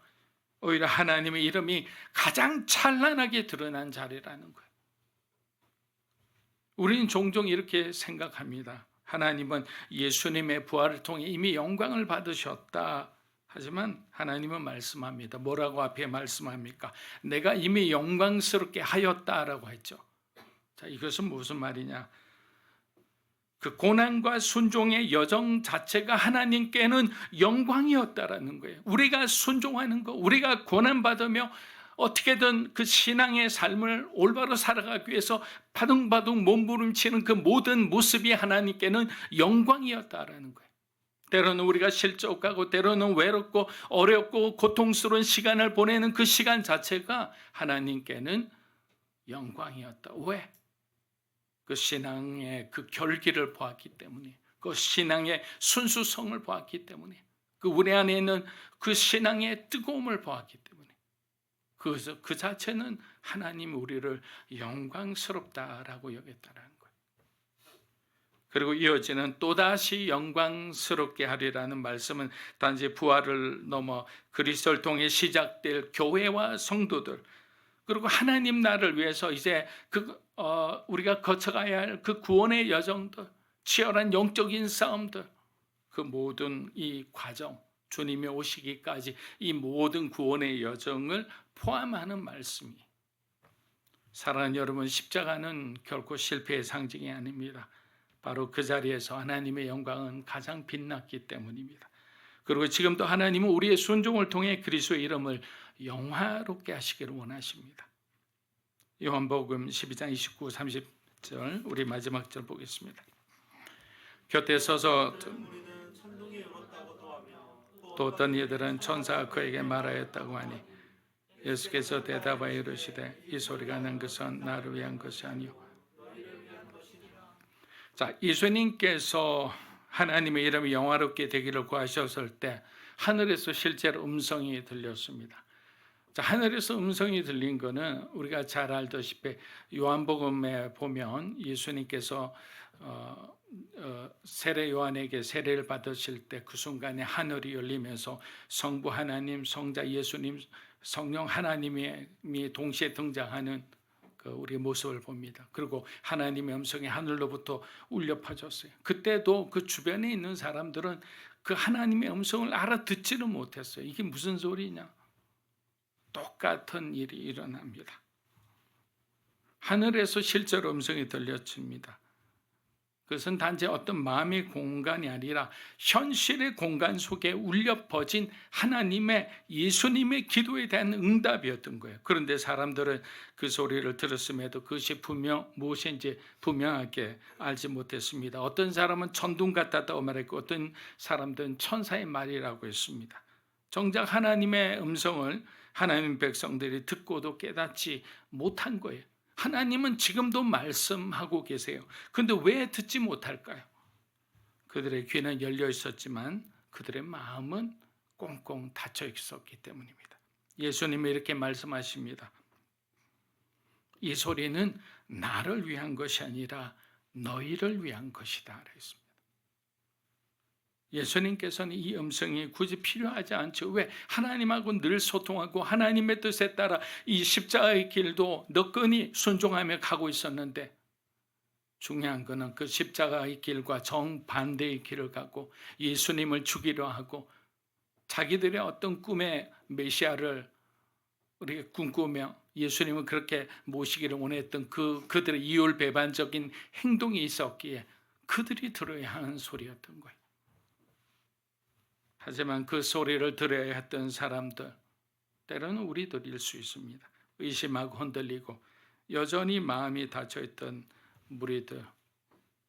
E: 오히려 하나님의 이름이 가장 찬란하게 드러난 자리라는 거예요. 우리는 종종 이렇게 생각합니다. 하나님은 예수님의 부활을 통해 이미 영광을 받으셨다. 하지만 하나님은 말씀합니다. 뭐라고 앞에 말씀합니까? 내가 이미 영광스럽게 하였다라고 했죠. 자, 이것은 무슨 말이냐? 그 고난과 순종의 여정 자체가 하나님께는 영광이었다라는 거예요. 우리가 순종하는 거, 우리가 고난받으며 어떻게든 그 신앙의 삶을 올바로 살아가기 위해서 바둥바둥 몸부림치는 그 모든 모습이 하나님께는 영광이었다라는 거예요. 때로는 우리가 실족하고 때로는 외롭고 어렵고 고통스러운 시간을 보내는 그 시간 자체가 하나님께는 영광이었다. 왜? 그 신앙의 그 결기를 보았기 때문에, 그 신앙의 순수성을 보았기 때문에, 그 우리 안에 있는 그 신앙의 뜨거움을 보았기 때문에, 그래서 그 자체는 하나님 우리를 영광스럽다라고 여겼다라는 거예요. 그리고 이어지는 또다시 영광스럽게 하리라는 말씀은 단지 부활을 넘어 그리스도를 통해 시작될 교회와 성도들, 그리고 하나님 나라를 위해서 이제 우리가 거쳐가야 할 그 구원의 여정들, 치열한 영적인 싸움들, 그 모든 이 과정, 주님이 오시기까지 이 모든 구원의 여정을 포함하는 말씀이. 사랑하는 여러분, 십자가는 결코 실패의 상징이 아닙니다. 바로 그 자리에서 하나님의 영광은 가장 빛났기 때문입니다. 그리고 지금도 하나님은 우리의 순종을 통해 그리스도의 이름을 영화롭게 하시기를 원하십니다. 요한복음 12장 29, 30절 우리 마지막 절 보겠습니다. 곁에 서서 또 어떤 이들은 천사가 그에게 말하였다고 하니 예수께서 대답하여 이르시되 이 소리가 난 것은 나를 위한 것이 아니요. 자, 예수님께서 하나님의 이름이 영화롭게 되기를 구하셨을 때 하늘에서 실제로 음성이 들렸습니다. 자, 하늘에서 음성이 들린 거는 우리가 잘 알다시피 요한복음에 보면 예수님께서 세례 요한에게 세례를 받으실 때 그 순간에 하늘이 열리면서 성부 하나님, 성자 예수님, 성령 하나님이 동시에 등장하는 그 우리의 모습을 봅니다. 그리고 하나님의 음성이 하늘로부터 울려 퍼졌어요. 그때도 그 주변에 있는 사람들은 그 하나님의 음성을 알아듣지는 못했어요. 이게 무슨 소리냐? 똑같은 일이 일어납니다. 하늘에서 실제로 음성이 들려집니다. 그것은 단지 어떤 마음의 공간이 아니라 현실의 공간 속에 울려 퍼진 하나님의 예수님의 기도에 대한 응답이었던 거예요. 그런데 사람들은 그 소리를 들었음에도 그것이 무엇인지 분명하게 알지 못했습니다. 어떤 사람은 천둥 같았다고 말했고 어떤 사람들은 천사의 말이라고 했습니다. 정작 하나님의 음성을 하나님 백성들이 듣고도 깨닫지 못한 거예요. 하나님은 지금도 말씀하고 계세요. 그런데 왜 듣지 못할까요? 그들의 귀는 열려 있었지만 그들의 마음은 꽁꽁 닫혀 있었기 때문입니다. 예수님이 이렇게 말씀하십니다. 이 소리는 나를 위한 것이 아니라 너희를 위한 것이다 그랬습니다. 예수님께서는 이 음성이 굳이 필요하지 않죠. 왜? 하나님하고 늘 소통하고 하나님의 뜻에 따라 이 십자가의 길도 너끈히 순종하며 가고 있었는데 중요한 것은 그 십자가의 길과 정반대의 길을 가고 예수님을 죽이려 하고 자기들의 어떤 꿈의 메시아를 우리가 꿈꾸며 예수님은 그렇게 모시기를 원했던 그들의 이율배반적인 행동이 있었기에 그들이 들어야 하는 소리였던 거예요. 하지만 그 소리를 들어야 했던 사람들, 때로는 우리들일 수 있습니다. 의심하고 흔들리고 여전히 마음이 닫혀있던 무리들,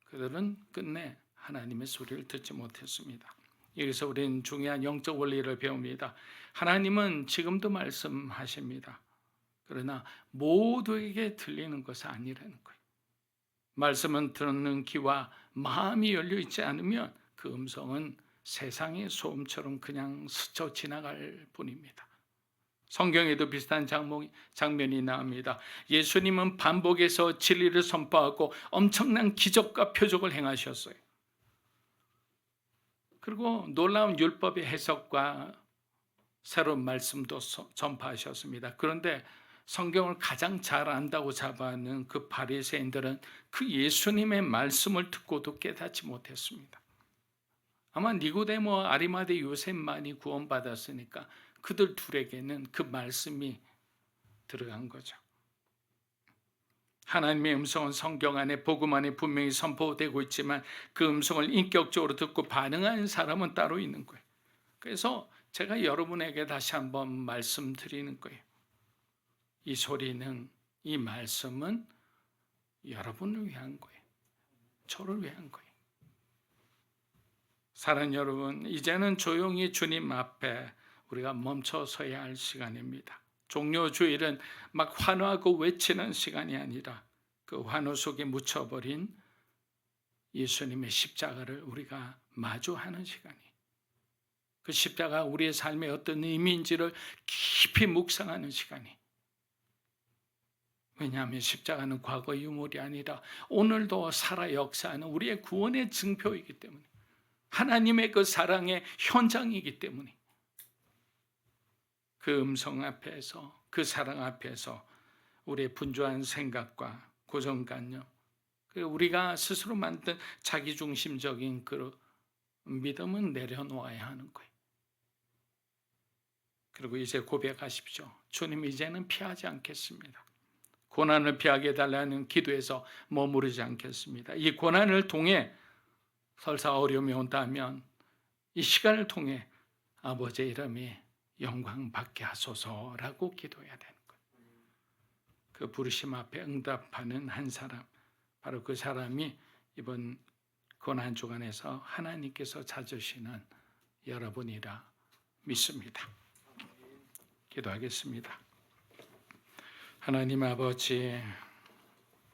E: 그들은 끝내 하나님의 소리를 듣지 못했습니다. 여기서 우리는 중요한 영적 원리를 배웁니다. 하나님은 지금도 말씀하십니다. 그러나 모두에게 들리는 것은 아니라는 거예요. 말씀은 듣는 귀와 마음이 열려 있지 않으면 그 음성은 세상의 소음처럼 그냥 스쳐 지나갈 뿐입니다. 성경에도 비슷한 장면이 나옵니다. 예수님은 반복해서 진리를 선포하고 엄청난 기적과 표적을 행하셨어요. 그리고 놀라운 율법의 해석과 새로운 말씀도 전파하셨습니다. 그런데 성경을 가장 잘 안다고 자부하는 그 바리새인들은 그 예수님의 말씀을 듣고도 깨닫지 못했습니다. 아마 니고데모, 아리마대 요셉만이 구원받았으니까 그들 둘에게는 그 말씀이 들어간 거죠. 하나님의 음성은 성경 안에, 복음 안에 분명히 선포되고 있지만 그 음성을 인격적으로 듣고 반응하는 사람은 따로 있는 거예요. 그래서 제가 여러분에게 다시 한번 말씀드리는 거예요. 이 소리는, 이 말씀은 여러분을 위한 거예요. 저를 위한 거예요. 사랑하는 여러분, 이제는 조용히 주님 앞에 우리가 멈춰 서야 할 시간입니다. 종료 주일은 막 환호하고 외치는 시간이 아니라 그 환호 속에 묻혀버린 예수님의 십자가를 우리가 마주하는 시간이에요. 그 십자가 우리의 삶에 어떤 의미인지를 깊이 묵상하는 시간이에요. 왜냐하면 십자가는 과거 유물이 아니라 오늘도 살아 역사하는 우리의 구원의 증표이기 때문에, 하나님의 그 사랑의 현장이기 때문에, 그 음성 앞에서, 그 사랑 앞에서 우리의 분주한 생각과 고정관념, 우리가 스스로 만든 자기중심적인 그 믿음은 내려놓아야 하는 거예요. 그리고 이제 고백하십시오. 주님, 이제는 피하지 않겠습니다. 고난을 피하게 해달라는 기도에서 머무르지 않겠습니다. 이 고난을 통해 설사 어려움이 온다면 이 시간을 통해 아버지의 이름이 영광 받게 하소서라고 기도해야 되는 거예요. 그 부르심 앞에 응답하는 한 사람, 바로 그 사람이 이번 고난 주간에서 하나님께서 찾으시는 여러분이라 믿습니다. 기도하겠습니다. 하나님 아버지,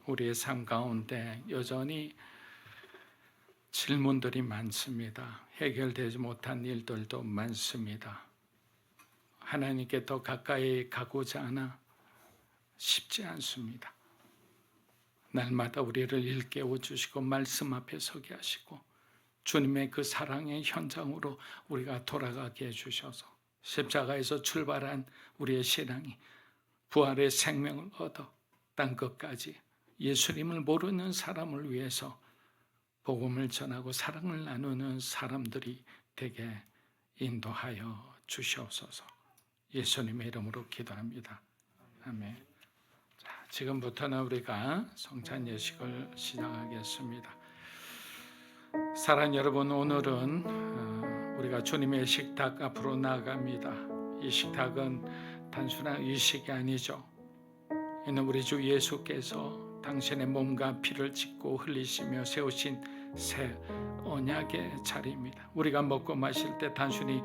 E: 우리의 삶 가운데 여전히 질문들이 많습니다. 해결되지 못한 일들도 많습니다. 하나님께 더 가까이 가고자 하나 쉽지 않습니다. 날마다 우리를 일깨워 주시고 말씀 앞에 서게 하시고 주님의 그 사랑의 현장으로 우리가 돌아가게 해주셔서 십자가에서 출발한 우리의 신앙이 부활의 생명을 얻어 땅 끝까지 예수님을 모르는 사람을 위해서 복음을 전하고 사랑을 나누는 사람들이 되게 인도하여 주시옵소서. 예수님의 이름으로 기도합니다. 아멘. 자, 지금부터는 우리가 성찬 예식을 시작하겠습니다. 사랑하는 여러분, 오늘은 우리가 주님의 식탁 앞으로 나아갑니다. 이 식탁은 단순한 의식이 아니죠. 이는 우리 주 예수께서 당신의 몸과 피를 찢고 흘리시며 세우신 새 언약의 자리입니다. 우리가 먹고 마실 때 단순히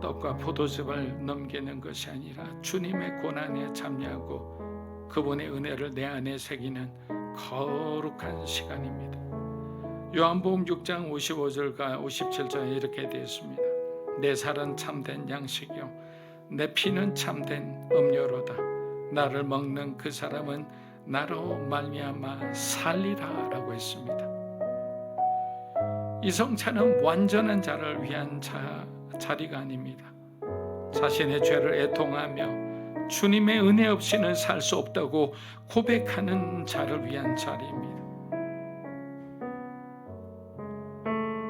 E: 떡과 포도즙을 넘기는 것이 아니라 주님의 고난에 참여하고 그분의 은혜를 내 안에 새기는 거룩한 시간입니다. 요한복음 6장 55절과 57절에 이렇게 되어 있습니다. 내 살은 참된 양식이요 내 피는 참된 음료로다. 나를 먹는 그 사람은 나로 말미암아 살리라 라고 했습니다. 이 성찬은 완전한 자를 위한 자리가 아닙니다. 자신의 죄를 애통하며 주님의 은혜 없이는 살 수 없다고 고백하는 자를 위한 자리입니다.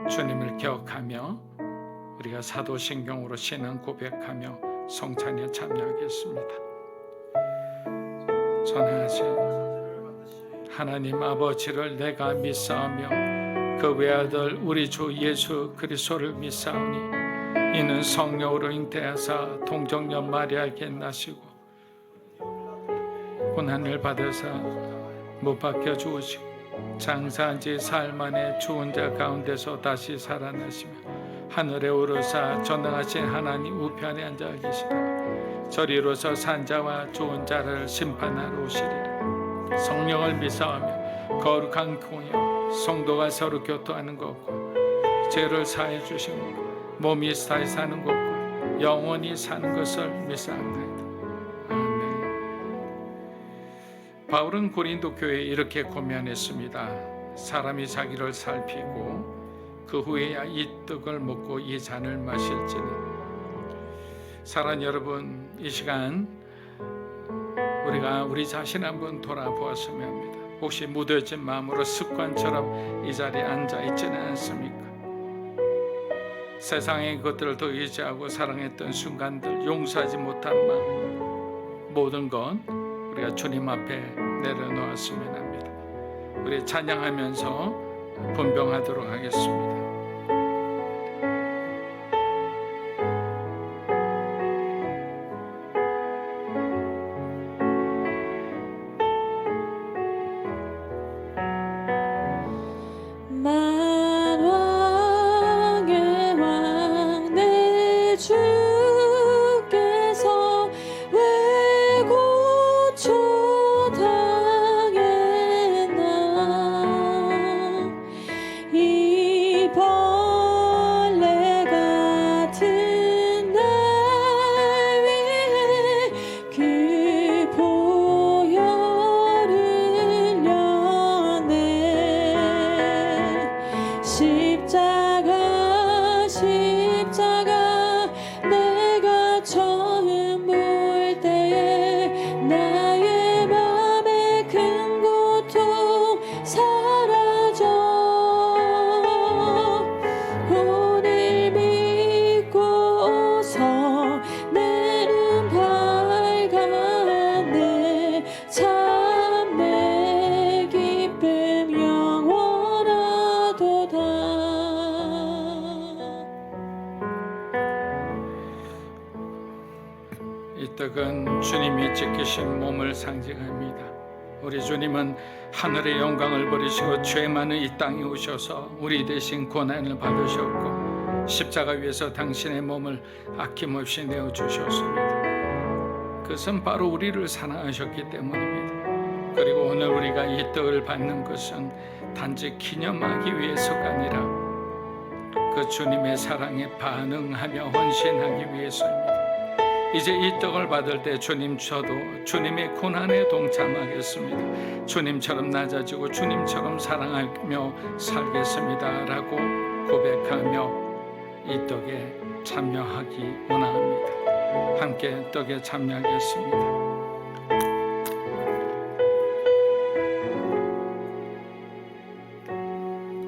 E: 주님을 기억하며 우리가 사도신경으로 신앙 고백하며 성찬에 참여하겠습니다. 전하세요. 하나님 아버지를 내가 믿사오며 그 외아들 우리 주 예수 그리스도를 믿사오니 이는 성령으로 잉태하사 동정녀 마리아에게 나시고 고난을 받으사 못 박혀 죽으시고 장사한 지 사흘 만에 죽은 자 가운데서 다시 살아나시며 하늘에 오르사 전능하신 하나님 우편에 앉아 계시다. 저리로서 산자와 죽은 자를 심판하러 오시리라. 성령을 믿사오며 거룩한 공여 성도가 서로 교통하는 것과 죄를 사해 주신 것 몸이 다시 사는 것과 영원히 사는 것을 믿사옵나이다. 아멘. 바울은 고린도 교회에 이렇게 고면했습니다. 사람이 자기를 살피고 그 후에야 이 떡을 먹고 이 잔을 마실지니. 사랑하는 여러분, 이 시간 우리가 우리 자신 한번 돌아보았으면 합니다. 혹시 무뎌진 마음으로 습관처럼 이 자리에 앉아 있지는 않습니까? 세상의 것들을 더 의지하고 사랑했던 순간들, 용서하지 못한 마음, 모든 것 우리가 주님 앞에 내려놓았으면 합니다. 우리 찬양하면서 분병하도록 하겠습니다.
A: 만왕의 왕 내 주께서 왜 고초당했나 이 벌레 같은 날 위해 그 보혈을 흘렸네. 십자가 내가 처음 볼 때에 나의 맘의 큰 고통 사라져. 오늘 믿고서 내 눈 밝았네. 참 내 기쁨 영원하도다.
E: 이 떡은 주님이 지키신 몸을 상징합니다. 우리 주님은 하늘의 영광을 버리시고 죄 많은 이 땅에 오셔서 우리 대신 고난을 받으셨고 십자가 위에서 당신의 몸을 아낌없이 내어주셨습니다. 그것은 바로 우리를 사랑하셨기 때문입니다. 그리고 오늘 우리가 이 떡을 받는 것은 단지 기념하기 위해서가 아니라 그 주님의 사랑에 반응하며 헌신하기 위해서입니다. 이제 이 떡을 받을 때 주님, 저도 주님의 고난에 동참하겠습니다. 주님처럼 낮아지고 주님처럼 사랑하며 살겠습니다 라고 고백하며 이 떡에 참여하기 원합니다. 함께 떡에 참여하겠습니다.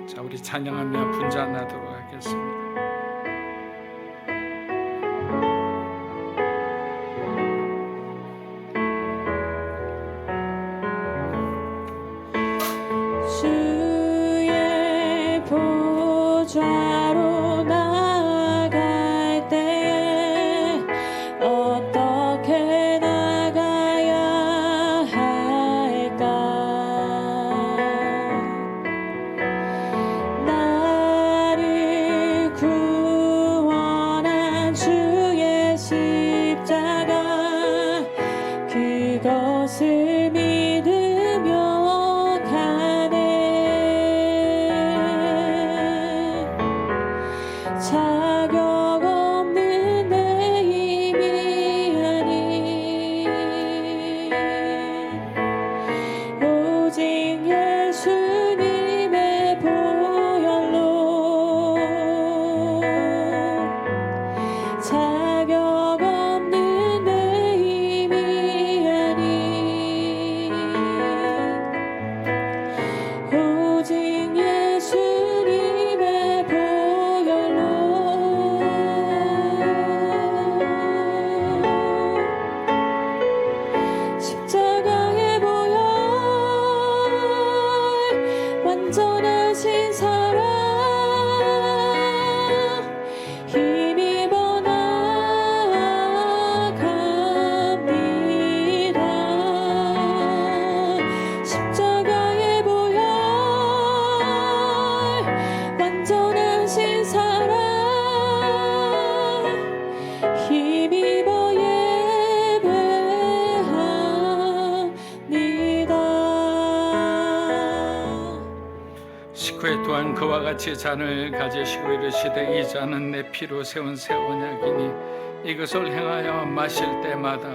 E: 자, 우리 찬양하며 분잔하도록 하겠습니다.
A: 주의 보좌로 나아갈 때에 어떻게 나가야 할까? 나를 구원한 주의 십자가 그것을 믿으며 자격 없는 내 힘이 아닌 오직 예수님의 보혈로 자격 없는 내 힘이 아닌
E: 식후에 또한 그와 같이 잔을 가지시고 이르시되 이 잔은 내 피로 세운 새 언약이니 이것을 행하여 마실 때마다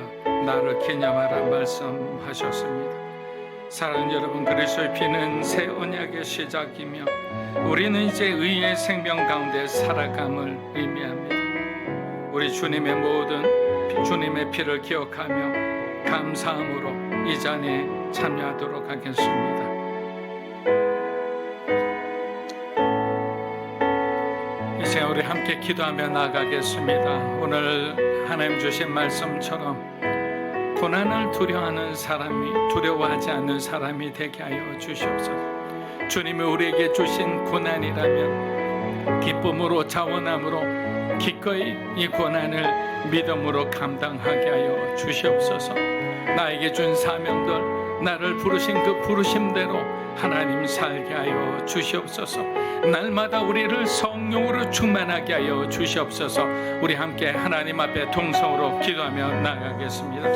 E: 나를 기념하라 말씀하셨습니다. 사랑하는 여러분, 그리스도의 피는 새 언약의 시작이며 우리는 이제 의의 생명 가운데 살아감을 의미합니다. 우리 주님의 모든 주님의 피를 기억하며 감사함으로 이 잔에 참여하도록 하겠습니다. 이 시간 우리 함께 기도하며 나아가겠습니다. 오늘 하나님 주신 말씀처럼 고난을 두려워하지 않는 사람이 되게 하여 주시옵소서. 주님이 우리에게 주신 고난이라면 기쁨으로 자원함으로 기꺼이 이 고난을 믿음으로 감당하게 하여 주시옵소서. 나에게 준 사명들, 나를 부르신 그 부르심대로 하나님 살게 하여 주시옵소서. 날마다 우리를 성령으로 충만하게 하여 주시옵소서. 우리 함께 하나님 앞에 동성으로 기도하며 나아가겠습니다.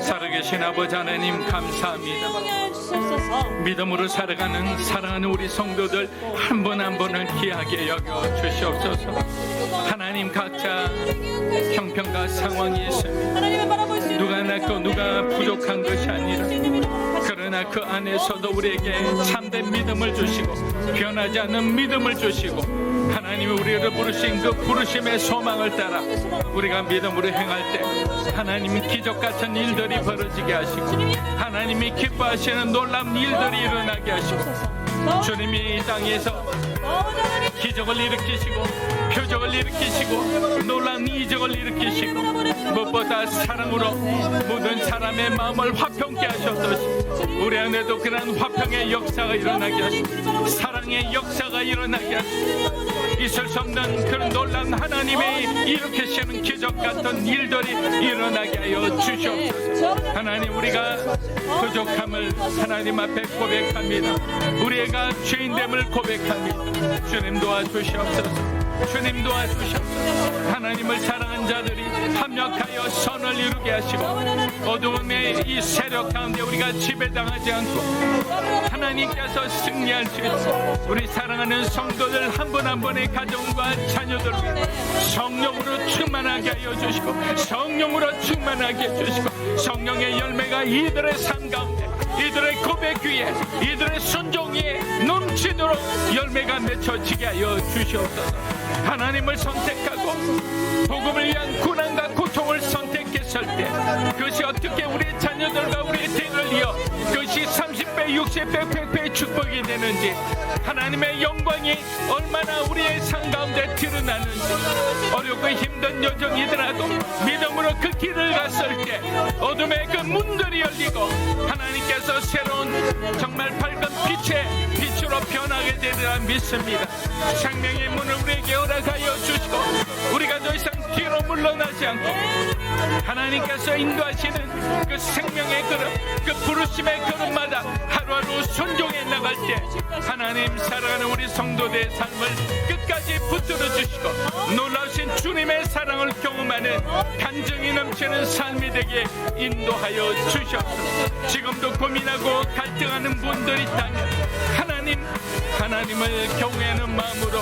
E: 살아계신 아버지 하나님 감사합니다. 믿음으로 살아가는 사랑하는 우리 성도들 한 분 한 분을 귀하게 여겨 주시옵소서. 하나님 각자 형편과 상황이 있습니다. 누가 낫고 누가 부족한 것이 아니라 그러나 그 안에서도 우리에게 참된 믿음을 주시고 변하지 않는 믿음을 주시고 하나님이 우리를 부르신 그 부르심의 소망을 따라 우리가 믿음으로 행할 때 하나님 기적 같은 일들이 벌어지게 하시고 하나님이 기뻐하시는 놀라운 일들이 일어나게 하시고 주님이 이 땅에서 기적을 일으키시고 표적을 일으키시고 놀라운 이적을 일으키시고 무엇보다 사랑으로 모든 사람의 마음을 화평케 하셨듯이 우리 안에도 그런 화평의 역사가 일어나게 하시고 사랑의 역사가 일어나게 하시고 있을 수 없는 그런 놀라운 하나님의 일으키시는 기적 같은 일들이 일어나게 하여 주시옵소서. 하나님, 우리가 부족함을 하나님 앞에 고백합니다. 우리가 죄인됨을 고백합니다. 주님 도와주시옵소서. 주님 도와주시옵소서. 하나님을 사랑한 자들이 합력하여 선을 이루게 하시고 어두움의 이 세력 가운데 우리가 지배당하지 않고 하나님께서 승리할 수 있어 우리 사랑하는 성도들 한 분 한 분의 가정과 자녀들 위해 성령으로 충만하게 하여 주시고 성령으로 충만하게 해주시고 성령의 열매가 이들의 삶 가운데 이들의 고백 위에 이들의 순종 위에 넘치도록 열매가 맺혀지게 하여 주시옵소서. 하나님을 선택하고 복음을 위한 고난과 고통을 선택했을 때 그것이 어떻게 우리의 자녀들과 우리의 대를 이어 그것이 30배 60배 100배의 축복이 되는지 하나님의 영광이 얼마나 우리의 삶 가운데 드러나는지 어렵고 힘든 여정이더라도 믿음으로 그 길을 갔을 때 어둠의 그 문들이 열리고 하나님께서 새로운 정말 밝은 빛의 빛으로 변하게 되리라 믿습니다. 생명의 문을 우리에게 허락하여 주시고 우리가 더 이상 뒤로 물러나지 않고 하나님께서 인도하시는 그 생명의 걸음 그 부르심의 걸음마다 하루하루 순종해 나갈 때 하나님 사랑하는 우리 성도들의 삶을 끝까지 붙들어 주시고 놀라우신 주님의 사랑을 경험하는 간증이 넘치는 삶이 되게 인도하여 주시옵소서. 지금도 고민하고 갈등하는 분들이 있다면 하나님을 경외하는 마음으로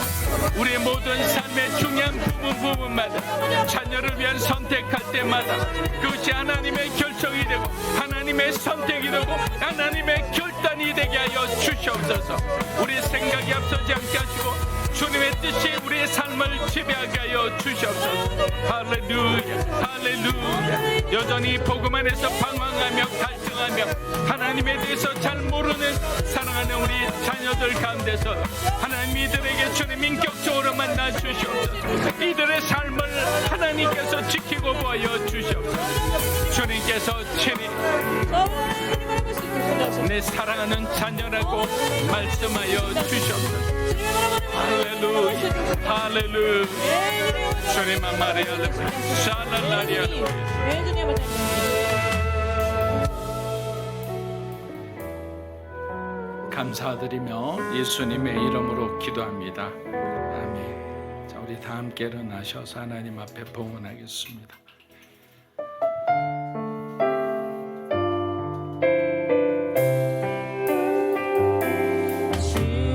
E: 우리의 모든 삶의 중요한 부분마다 자녀를 위한 선택할 때마다 그것이 하나님의 결정이 되고 하나님의 선택이 되고 하나님의 결단이 되게 하여 주시옵소서. 우리의 생각이 앞서지 않게 하시고 주님의 뜻이 우리의 삶을 지배하게 하여 주시옵소서. 할렐루야 할렐루야. 여전히 복음 안에서 방황하며 갈등하며 하나님에 대해서 잘 모르는 사랑하는 우리 자녀들 가운데서 하나님 이들에게 주님 인격적으로 만나 주시옵소서. 이들의 삶을 하나님께서 지키고 보여 주시옵소서. 주님께서 친히 내 사랑하는 자녀라고 말씀하여 주시옵소서. 할렐루야 할렐루야. 주님 아마리아르 샬랄라리아르. 감사드리며 예수님의 이름으로 기도합니다. 아멘. 자, 우리 다 함께 일어나셔서 하나님 앞에 봉헌하겠습니다.
A: 주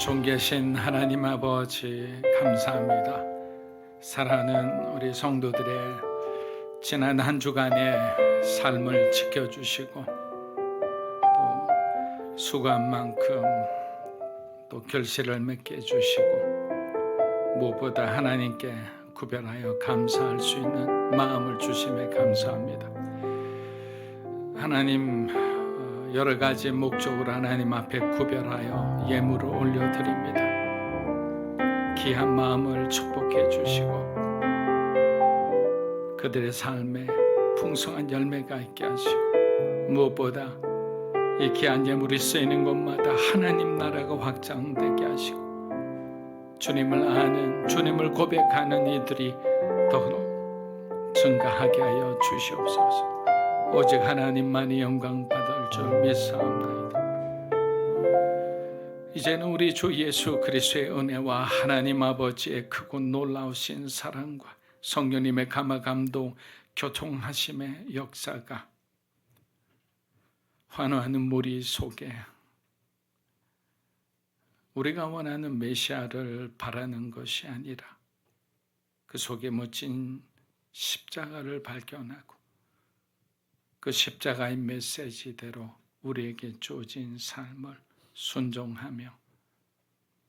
E: 존귀하신 하나님 아버지 감사합니다. 사랑하는 우리 성도들의 지난 한 주간의 삶을 지켜주시고 또 수고한 만큼 또 결실을 맺게 해주시고 무엇보다 하나님께 구별하여 감사할 수 있는 마음을 주심에 감사합니다. 하나님 여러 가지 목적으로 하나님 앞에 구별하여 예물을 올려드립니다. 귀한 마음을 축복해 주시고 그들의 삶에 풍성한 열매가 있게 하시고 무엇보다 이 귀한 예물이 쓰이는 곳마다 하나님 나라가 확장되게 하시고 주님을 아는, 주님을 고백하는 이들이 더 증가하게 하여 주시옵소서. 오직 하나님만이 영광 받을 줄 믿사옵나이다. 이제는 우리 주 예수 그리스도의 은혜와 하나님 아버지의 크고 놀라우신 사랑과 성령님의 감화 감동 교통하심의 역사가 환호하는 무리 속에 우리가 원하는 메시아를 바라는 것이 아니라 그 속에 멋진 십자가를 발견하고 그 십자가의 메시지대로 우리에게 주어진 삶을 순종하며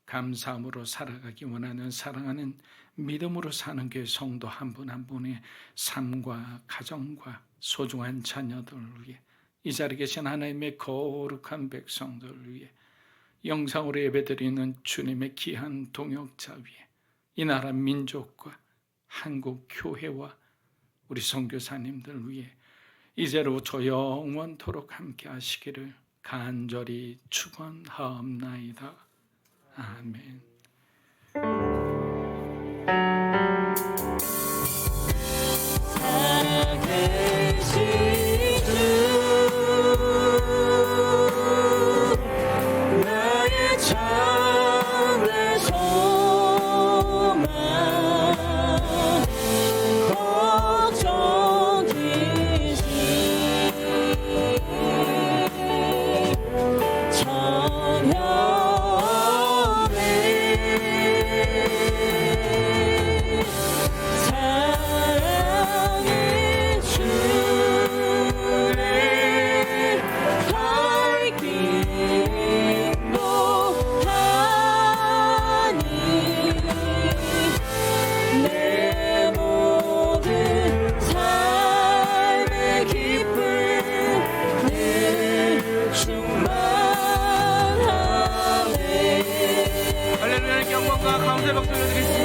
E: 감사함으로 살아가기 원하는 사랑하는 믿음으로 사는 교회 성도 한 분 한 분의 삶과 가정과 소중한 자녀들을 위해 이 자리에 계신 하나님의 거룩한 백성들을 위해 영상으로 예배드리는 주님의 귀한 동역자 위에 이 나라 민족과 한국 교회와 우리 선교사님들 위해 이제로부터 영원토록 함께 하시기를 간절히 축원하옵나이다. 아멘.
B: 살아계신 주 나의 참된 소망 걱정이시 천년의 사랑의 주를 밝히고 하니 내 모든 삶의 기쁨 늘 충만하네.
C: 할렐루야의 영광과 감사의 박수 올려드리겠습니다.